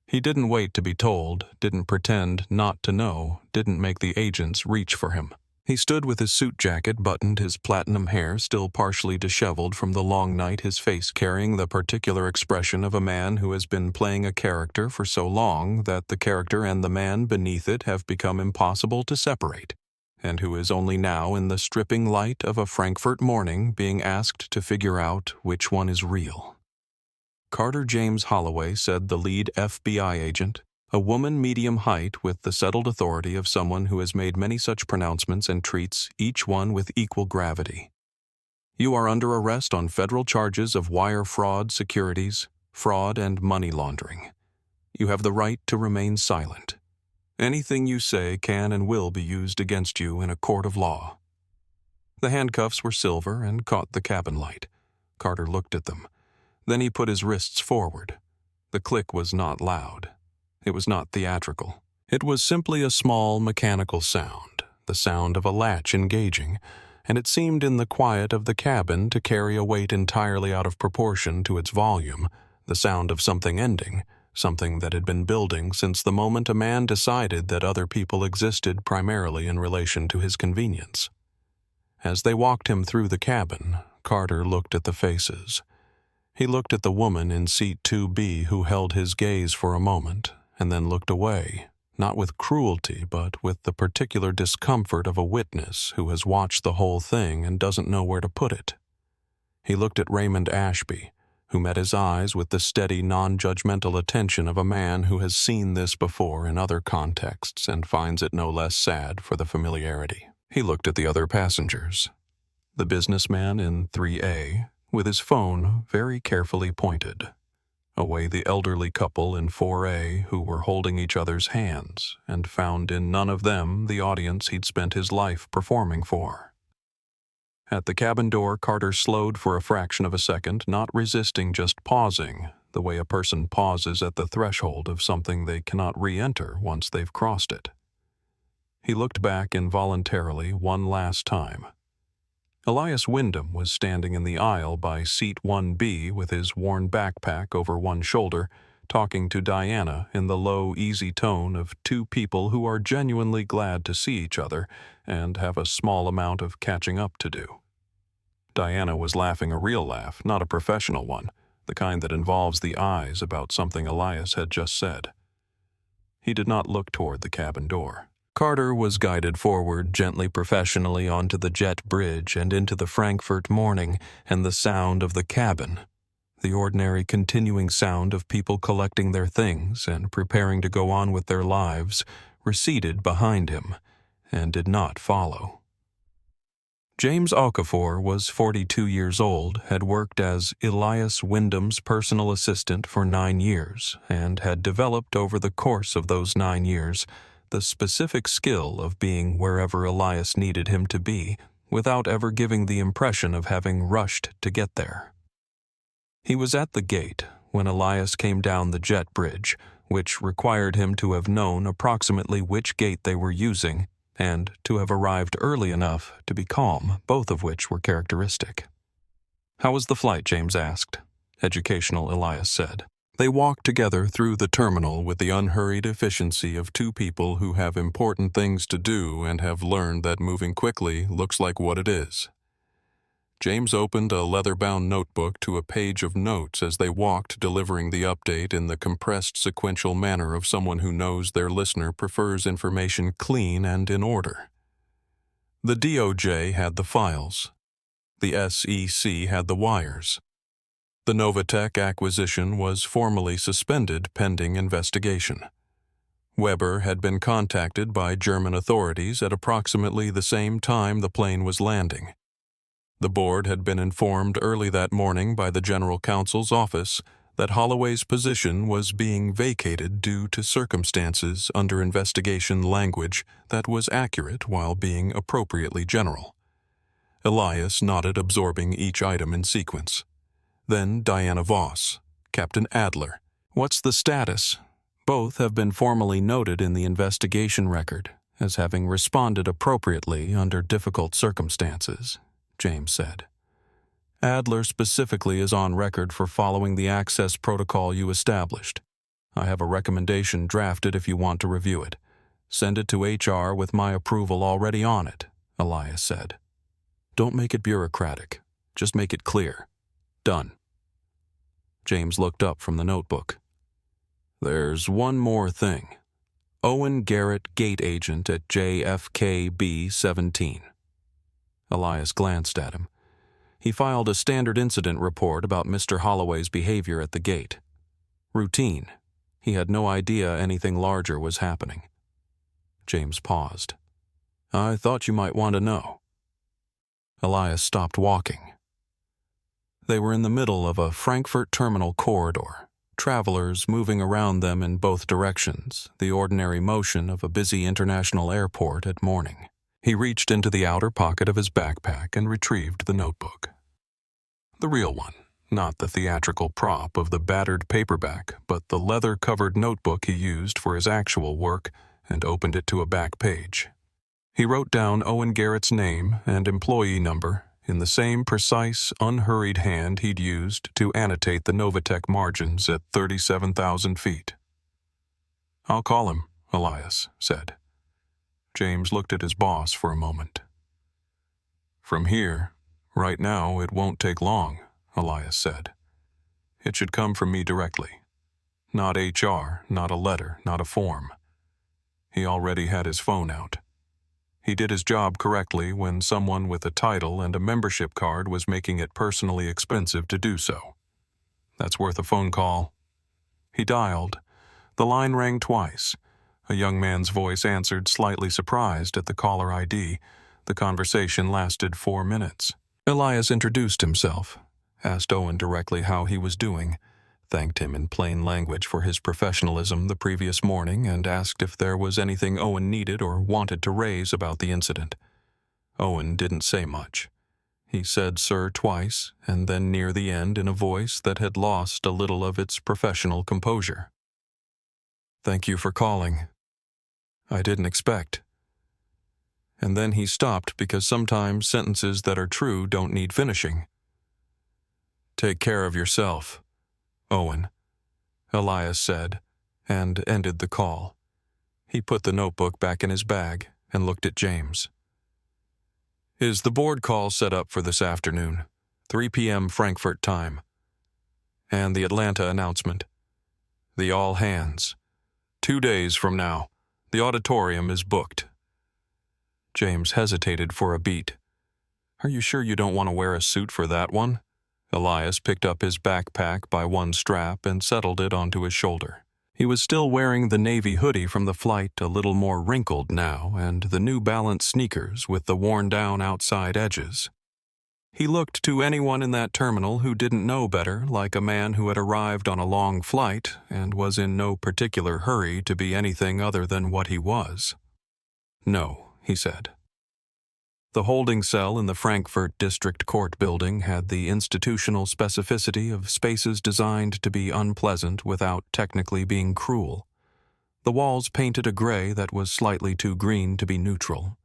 He didn't wait to be told, didn't pretend not to know, didn't make the agents reach for him. He stood with his suit jacket buttoned, his platinum hair still partially disheveled from the long night, his face carrying the particular expression of a man who has been playing a character for so long that the character and the man beneath it have become impossible to separate, and who is only now, in the stripping light of a Frankfurt morning, being asked to figure out which one is real. Carter James Holloway, said the lead FBI agent, a woman medium height with the settled authority of someone who has made many such pronouncements and treats each one with equal gravity. "You are under arrest on federal charges of wire fraud, securities, fraud, and money laundering. You have the right to remain silent. Anything you say can and will be used against you in a court of law." The handcuffs were silver and caught the cabin light. Carter looked at them. Then he put his wrists forward. The click was not loud. It was not theatrical. It was simply a small mechanical sound, the sound of a latch engaging, and it seemed in the quiet of the cabin to carry a weight entirely out of proportion to its volume, the sound of something ending, something that had been building since the moment a man decided that other people existed primarily in relation to his convenience. As they walked him through the cabin, Carter looked at the faces. He looked at the woman in seat 2B who held his gaze for a moment, and then looked away, not with cruelty but with the particular discomfort of a witness who has watched the whole thing and doesn't know where to put it. He looked at Raymond Ashby, who met his eyes with the steady, non-judgmental attention of a man who has seen this before in other contexts and finds it no less sad for the familiarity. He looked at the other passengers. The businessman in 3A, with his phone very carefully pointed. Away the elderly couple in 4A who were holding each other's hands and found in none of them the audience he'd spent his life performing for. At the cabin door, Carter slowed for a fraction of a second, not resisting, just pausing, the way a person pauses at the threshold of something they cannot re-enter once they've crossed it. He looked back involuntarily one last time. Elias Wyndham was standing in the aisle by seat 1B with his worn backpack over one shoulder, talking to Diana in the low, easy tone of two people who are genuinely glad to see each other and have a small amount of catching up to do. Diana was laughing a real laugh, not a professional one, the kind that involves the eyes about something Elias had just said. He did not look toward the cabin door. Carter was guided forward gently professionally onto the jet bridge and into the Frankfurt morning and the sound of the cabin, the ordinary continuing sound of people collecting their things and preparing to go on with their lives, receded behind him and did not follow. James Okafor was 42 years old, had worked as Elias Wyndham's personal assistant for 9 years, and had developed over the course of those 9 years the specific skill of being wherever Elias needed him to be, without ever giving the impression of having rushed to get there. He was at the gate when Elias came down the jet bridge, which required him to have known approximately which gate they were using, and to have arrived early enough to be calm, both of which were characteristic. "How was the flight?" James asked. Educational Elias said. They walked together through the terminal with the unhurried efficiency of two people who have important things to do and have learned that moving quickly looks like what it is. James opened a leather-bound notebook to a page of notes as they walked, delivering the update in the compressed sequential manner of someone who knows their listener prefers information clean and in order. The DOJ had the files. The SEC had the wires. The Novatech acquisition was formally suspended pending investigation. Weber had been contacted by German authorities at approximately the same time the plane was landing. The board had been informed early that morning by the General Counsel's office that Holloway's position was being vacated due to circumstances under investigation language that was accurate while being appropriately general. Elias nodded, absorbing each item in sequence. Then Diana Voss, Captain Adler. "What's the status?" "Both have been formally noted in the investigation record as having responded appropriately under difficult circumstances," James said. "Adler specifically is on record for following the access protocol you established. I have a recommendation drafted if you want to review it. Send it to HR with my approval already on it," Elias said. "Don't make it bureaucratic. Just make it clear. Done." James looked up from the notebook. "There's one more thing. Owen Garrett, gate agent at JFKB 17. Elias glanced at him. He filed a standard incident report about Mr. Holloway's behavior at the gate. Routine. He had no idea anything larger was happening. James paused. "I thought you might want to know." Elias stopped walking. They were in the middle of a Frankfurt terminal corridor, travelers moving around them in both directions, the ordinary motion of a busy international airport at morning. He reached into the outer pocket of his backpack and retrieved the notebook. The real one, not the theatrical prop of the battered paperback, but the leather-covered notebook he used for his actual work, and opened it to a back page. He wrote down Owen Garrett's name and employee number in the same precise, unhurried hand he'd used to annotate the Novatech margins at 37,000 feet. "I'll call him," Elias said. James looked at his boss for a moment. "From here, right now, it won't take long," Elias said. "It should come from me directly. Not HR, not a letter, not a form." He already had his phone out. He did his job correctly when someone with a title and a membership card was making it personally expensive to do so. "That's worth a phone call." He dialed. The line rang twice. A young man's voice answered, slightly surprised at the caller ID. The conversation lasted 4 minutes. Elias introduced himself, asked Owen directly how he was doing, thanked him in plain language for his professionalism the previous morning, and asked if there was anything Owen needed or wanted to raise about the incident. Owen didn't say much. He said "sir" twice, and then near the end in a voice that had lost a little of its professional composure. "Thank you for calling. I didn't expect." and then he stopped because sometimes sentences that are true don't need finishing. "Take care of yourself, Owen," Elias said, and ended the call. He put the notebook back in his bag and looked at James. "Is the board call set up for this afternoon, 3 p.m. Frankfurt time? And the Atlanta announcement? The all hands. 2 days from now. The auditorium is booked." James hesitated for a beat. "Are you sure you don't want to wear a suit for that one?" Elias picked up his backpack by one strap and settled it onto his shoulder. He was still wearing the navy hoodie from the flight, a little more wrinkled now, and the New Balance sneakers with the worn-down outside edges. He looked to anyone in that terminal who didn't know better like a man who had arrived on a long flight and was in no particular hurry to be anything other than what he was. "No," he said. The holding cell in the Frankfurt District Court building had the institutional specificity of spaces designed to be unpleasant without technically being cruel. The walls painted a gray that was slightly too green to be neutral.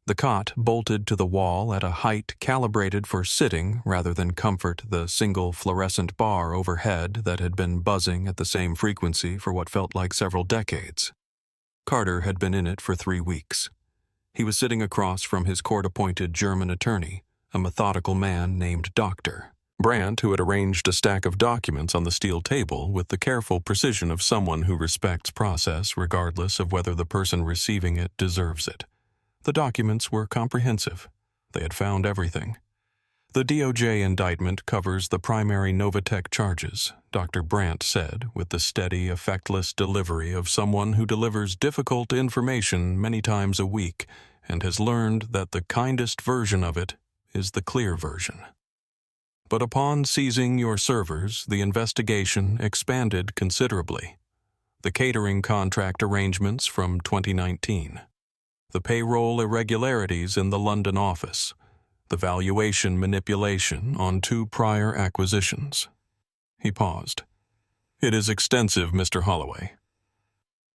The cot bolted to the wall at a height calibrated for sitting rather than comfort the single fluorescent bar overhead that had been buzzing at the same frequency for what felt like several decades. Carter had been in it for 3 weeks. He was sitting across from his court-appointed German attorney, a methodical man named Dr. Brandt, who had arranged a stack of documents on the steel table with the careful precision of someone who respects process regardless of whether the person receiving it deserves it. The documents were comprehensive. They had found everything. "The DOJ indictment covers the primary Novatech charges," Dr. Brandt said, with the steady, effectless delivery of someone who delivers difficult information many times a week and has learned that the kindest version of it is the clear version. "But upon seizing your servers, the investigation expanded considerably. The catering contract arrangements from 2019, the payroll irregularities in the London office, the valuation manipulation on 2 prior acquisitions." He paused. "It is extensive, Mr. Holloway."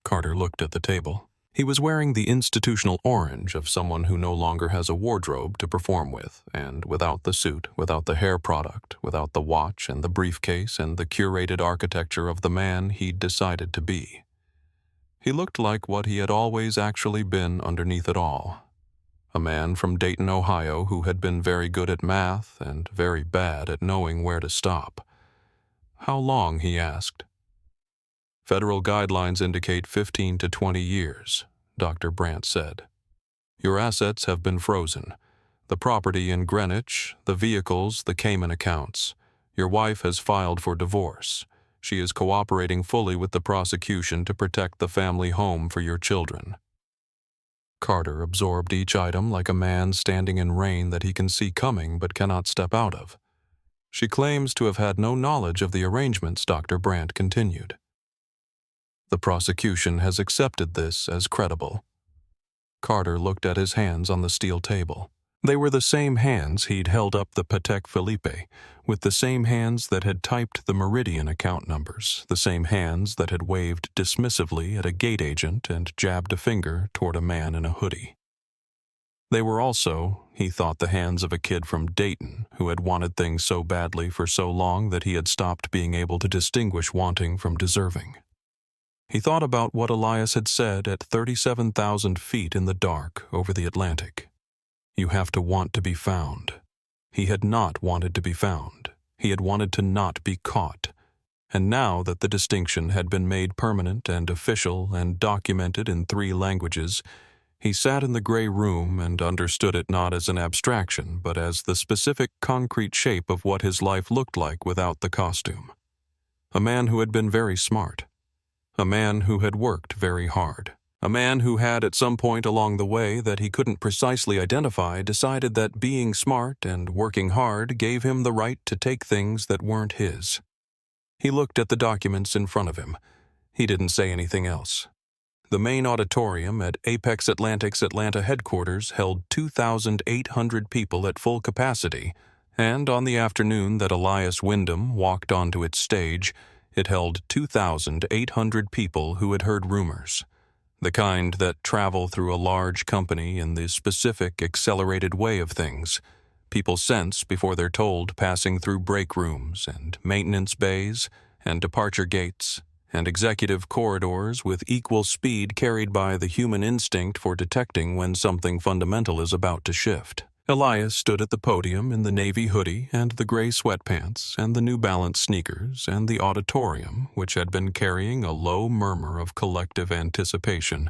Carter looked at the table. He was wearing the institutional orange of someone who no longer has a wardrobe to perform with, and without the suit, without the hair product, without the watch and the briefcase and the curated architecture of the man he'd decided to be. He looked like what he had always actually been underneath it all. A man from Dayton, Ohio, who had been very good at math and very bad at knowing where to stop. "How long?" he asked. "Federal guidelines indicate 15 to 20 years, Dr. Brandt said. "Your assets have been frozen. The property in Greenwich, the vehicles, the Cayman accounts. Your wife has filed for divorce. She is cooperating fully with the prosecution to protect the family home for your children." Carter absorbed each item like a man standing in rain that he can see coming but cannot step out of. "She claims to have had no knowledge of the arrangements," Dr. Brandt continued. "The prosecution has accepted this as credible." Carter looked at his hands on the steel table. They were the same hands he'd held up the Patek Philippe, with the same hands that had typed the Meridian account numbers, the same hands that had waved dismissively at a gate agent and jabbed a finger toward a man in a hoodie. They were also, he thought, the hands of a kid from Dayton who had wanted things so badly for so long that he had stopped being able to distinguish wanting from deserving. He thought about what Elias had said at 37,000 feet in the dark over the Atlantic. You have to want to be found. He had not wanted to be found. He had wanted to not be caught. And now that the distinction had been made permanent and official and documented in 3 languages, he sat in the gray room and understood it not as an abstraction, but as the specific concrete shape of what his life looked like without the costume. A man who had been very smart. A man who had worked very hard. A man who had, at some point along the way that he couldn't precisely identify, decided that being smart and working hard gave him the right to take things that weren't his. He looked at the documents in front of him. He didn't say anything else. The main auditorium at Apex Atlantic's Atlanta headquarters held 2,800 people at full capacity, and on the afternoon that Elias Wyndham walked onto its stage, it held 2,800 people who had heard rumors. The kind that travel through a large company in the specific, accelerated way of things. People sense before they're told, passing through break rooms and maintenance bays and departure gates and executive corridors with equal speed carried by the human instinct for detecting when something fundamental is about to shift. Elias stood at the podium in the navy hoodie and the gray sweatpants and the New Balance sneakers, and the auditorium, which had been carrying a low murmur of collective anticipation,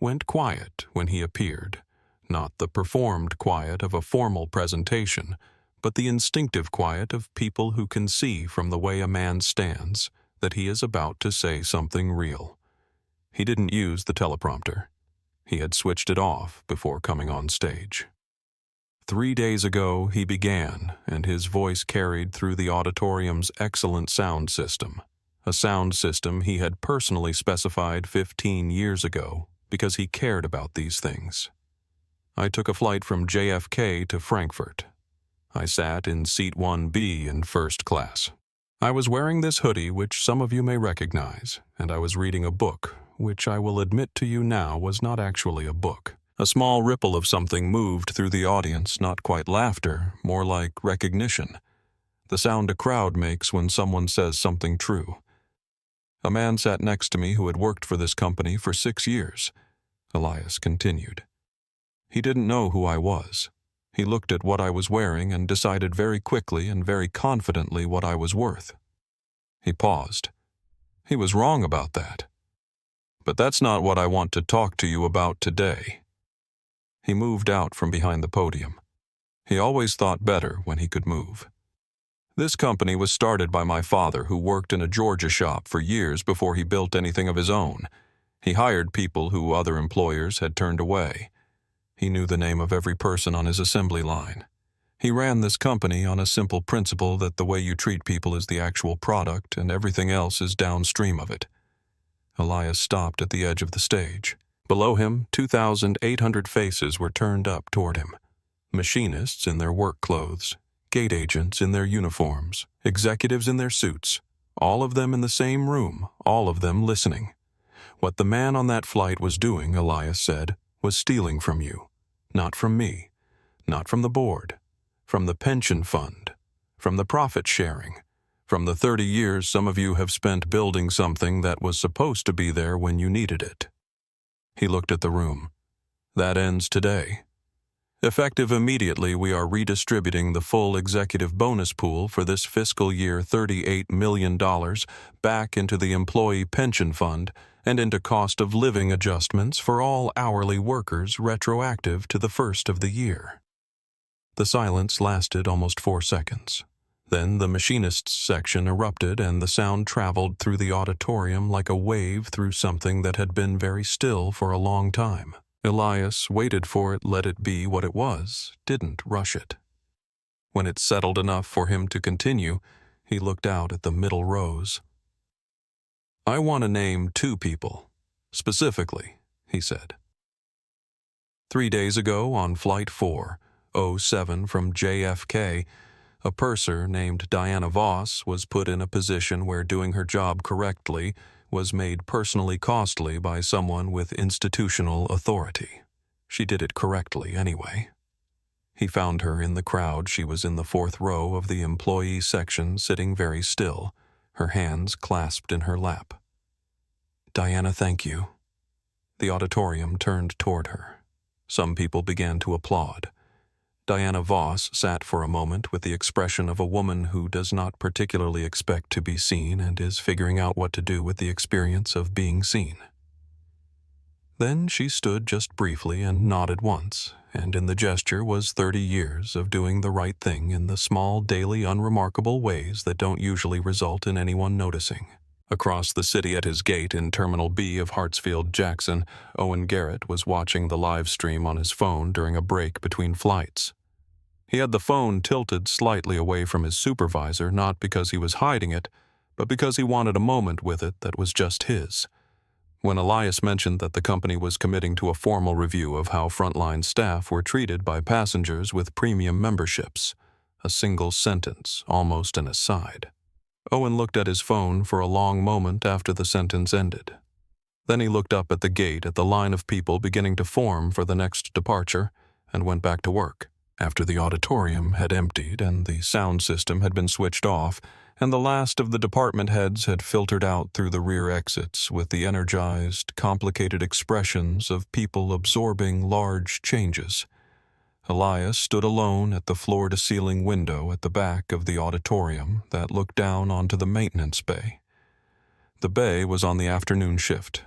went quiet when he appeared. Not the performed quiet of a formal presentation, but the instinctive quiet of people who can see from the way a man stands that he is about to say something real. He didn't use the teleprompter. He had switched it off before coming on stage. 3 days ago he began, and his voice carried through the auditorium's excellent sound system, a sound system he had personally specified 15 years ago because he cared about these things. I took a flight from JFK to Frankfurt. I sat in seat 1B in first class. I was wearing this hoodie, which some of you may recognize, and I was reading a book, which I will admit to you now was not actually a book. A small ripple of something moved through the audience, not quite laughter, more like recognition. The sound a crowd makes when someone says something true. A man sat next to me who had worked for this company for 6 years. Elias continued. He didn't know who I was. He looked at what I was wearing and decided very quickly and very confidently what I was worth. He paused. He was wrong about that. But that's not what I want to talk to you about today. He moved out from behind the podium. He always thought better when he could move. This company was started by my father, who worked in a Georgia shop for years before he built anything of his own. He hired people who other employers had turned away. He knew the name of every person on his assembly line. He ran this company on a simple principle that the way you treat people is the actual product and everything else is downstream of it. Elias stopped at the edge of the stage. Below him, 2,800 faces were turned up toward him. Machinists in their work clothes, gate agents in their uniforms, executives in their suits, all of them in the same room, all of them listening. What the man on that flight was doing, Elias said, was stealing from you. Not from me, not from the board, from the pension fund, from the profit sharing, from the 30 years some of you have spent building something that was supposed to be there when you needed it. He looked at the room. That ends today. Effective immediately, we are redistributing the full executive bonus pool for this fiscal year $38 million back into the employee pension fund and into cost of living adjustments for all hourly workers retroactive to the first of the year. The silence lasted almost 4 seconds. Then the machinists section erupted and the sound traveled through the auditorium like a wave through something that had been very still for a long time. Elias waited for it, let it be what it was, didn't rush it. When it settled enough for him to continue, he looked out at the middle rows. I want to name 2 people, specifically, he said. 3 days ago on Flight 407 from JFK, a purser named Diana Voss was put in a position where doing her job correctly was made personally costly by someone with institutional authority. She did it correctly anyway. He found her in the crowd. She was in the 4th row of the employee section, sitting very still, her hands clasped in her lap. Diana, thank you. The auditorium turned toward her. Some people began to applaud. Diana Voss sat for a moment with the expression of a woman who does not particularly expect to be seen and is figuring out what to do with the experience of being seen. Then she stood just briefly and nodded once, and in the gesture was 30 years of doing the right thing in the small, daily, unremarkable ways that don't usually result in anyone noticing. Across the city at his gate in Terminal B of Hartsfield-Jackson, Owen Garrett was watching the live stream on his phone during a break between flights. He had the phone tilted slightly away from his supervisor, not because he was hiding it, but because he wanted a moment with it that was just his. When Elias mentioned that the company was committing to a formal review of how frontline staff were treated by passengers with premium memberships, a single sentence, almost an aside. Owen looked at his phone for a long moment after the sentence ended. Then he looked up at the gate at the line of people beginning to form for the next departure and went back to work. After the auditorium had emptied and the sound system had been switched off, and the last of the department heads had filtered out through the rear exits with the energized, complicated expressions of people absorbing large changes, Elias stood alone at the floor-to-ceiling window at the back of the auditorium that looked down onto the maintenance bay. The bay was on the afternoon shift.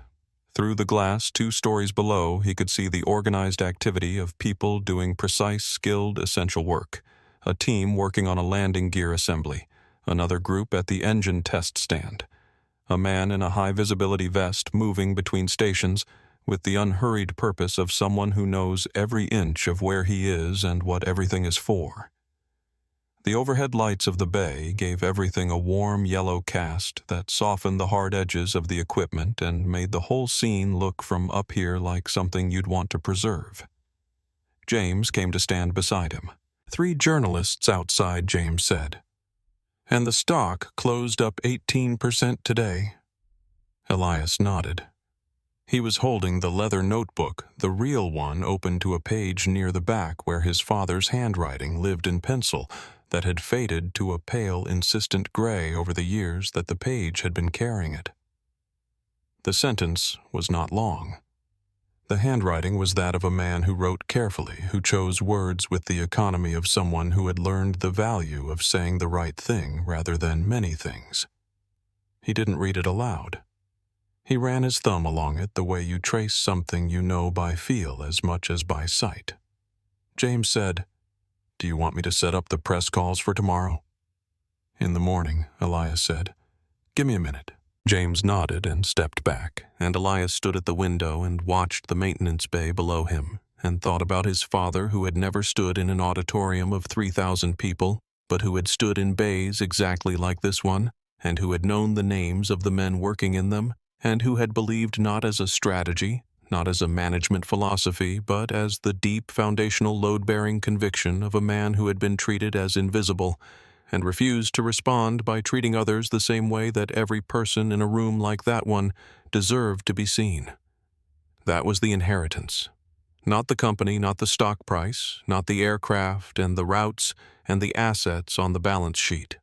Through the glass 2 stories below, he could see the organized activity of people doing precise, skilled, essential work. A team working on a landing gear assembly, another group at the engine test stand, a man in a high-visibility vest moving between stations with the unhurried purpose of someone who knows every inch of where he is and what everything is for. The overhead lights of the bay gave everything a warm yellow cast that softened the hard edges of the equipment and made the whole scene look from up here like something you'd want to preserve. James came to stand beside him. 3 journalists outside, James said. And the stock closed up 18% today. Elias nodded. He was holding the leather notebook, the real one open to a page near the back where his father's handwriting lived in pencil that had faded to a pale, insistent gray over the years that the page had been carrying it. The sentence was not long. The handwriting was that of a man who wrote carefully, who chose words with the economy of someone who had learned the value of saying the right thing rather than many things. He didn't read it aloud. He ran his thumb along it the way you trace something you know by feel as much as by sight. James said, "Do you want me to set up the press calls for tomorrow?" "In the morning," Elias said. "Give me a minute." James nodded and stepped back, and Elias stood at the window and watched the maintenance bay below him, and thought about his father who had never stood in an auditorium of 3,000 people, but who had stood in bays exactly like this one, and who had known the names of the men working in them, and who had believed not as a strategy, not as a management philosophy, but as the deep foundational load-bearing conviction of a man who had been treated as invisible, and refused to respond by treating others the same way that every person in a room like that one deserved to be seen. That was the inheritance. Not the company, not the stock price, not the aircraft and the routes and the assets on the balance sheet.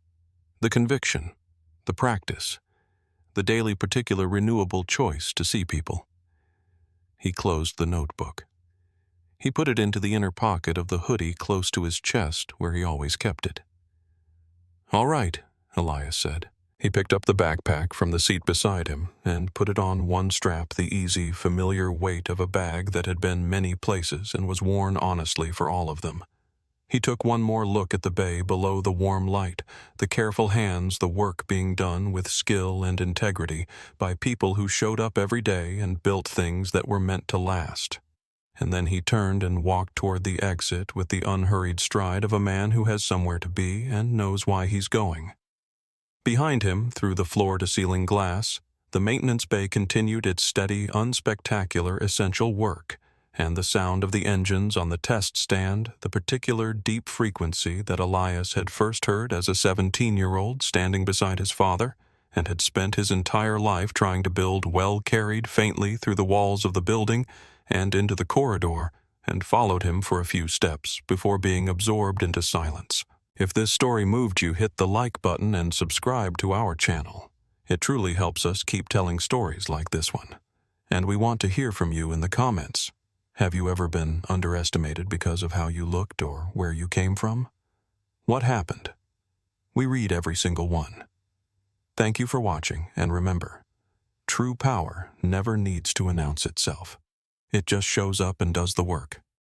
The conviction, the practice, the daily particular renewable choice to see people. He closed the notebook. He put it into the inner pocket of the hoodie close to his chest where he always kept it. "All right," Elias said. He picked up the backpack from the seat beside him and put it on one strap, the easy, familiar weight of a bag that had been many places and was worn honestly for all of them. He took one more look at the bay below the warm light, the careful hands, the work being done with skill and integrity by people who showed up every day and built things that were meant to last. And then he turned and walked toward the exit with the unhurried stride of a man who has somewhere to be and knows why he's going. Behind him, through the floor-to-ceiling glass, the maintenance bay continued its steady, unspectacular, essential work, and the sound of the engines on the test stand, the particular deep frequency that Elias had first heard as a 17-year-old standing beside his father, and had spent his entire life trying to build well carried faintly through the walls of the building and into the corridor, and followed him for a few steps before being absorbed into silence. If this story moved you, hit the like button and subscribe to our channel. It truly helps us keep telling stories like this one. And we want to hear from you in the comments. Have you ever been underestimated because of how you looked or where you came from? What happened? We read every single one. Thank you for watching, and remember, true power never needs to announce itself. It just shows up and does the work.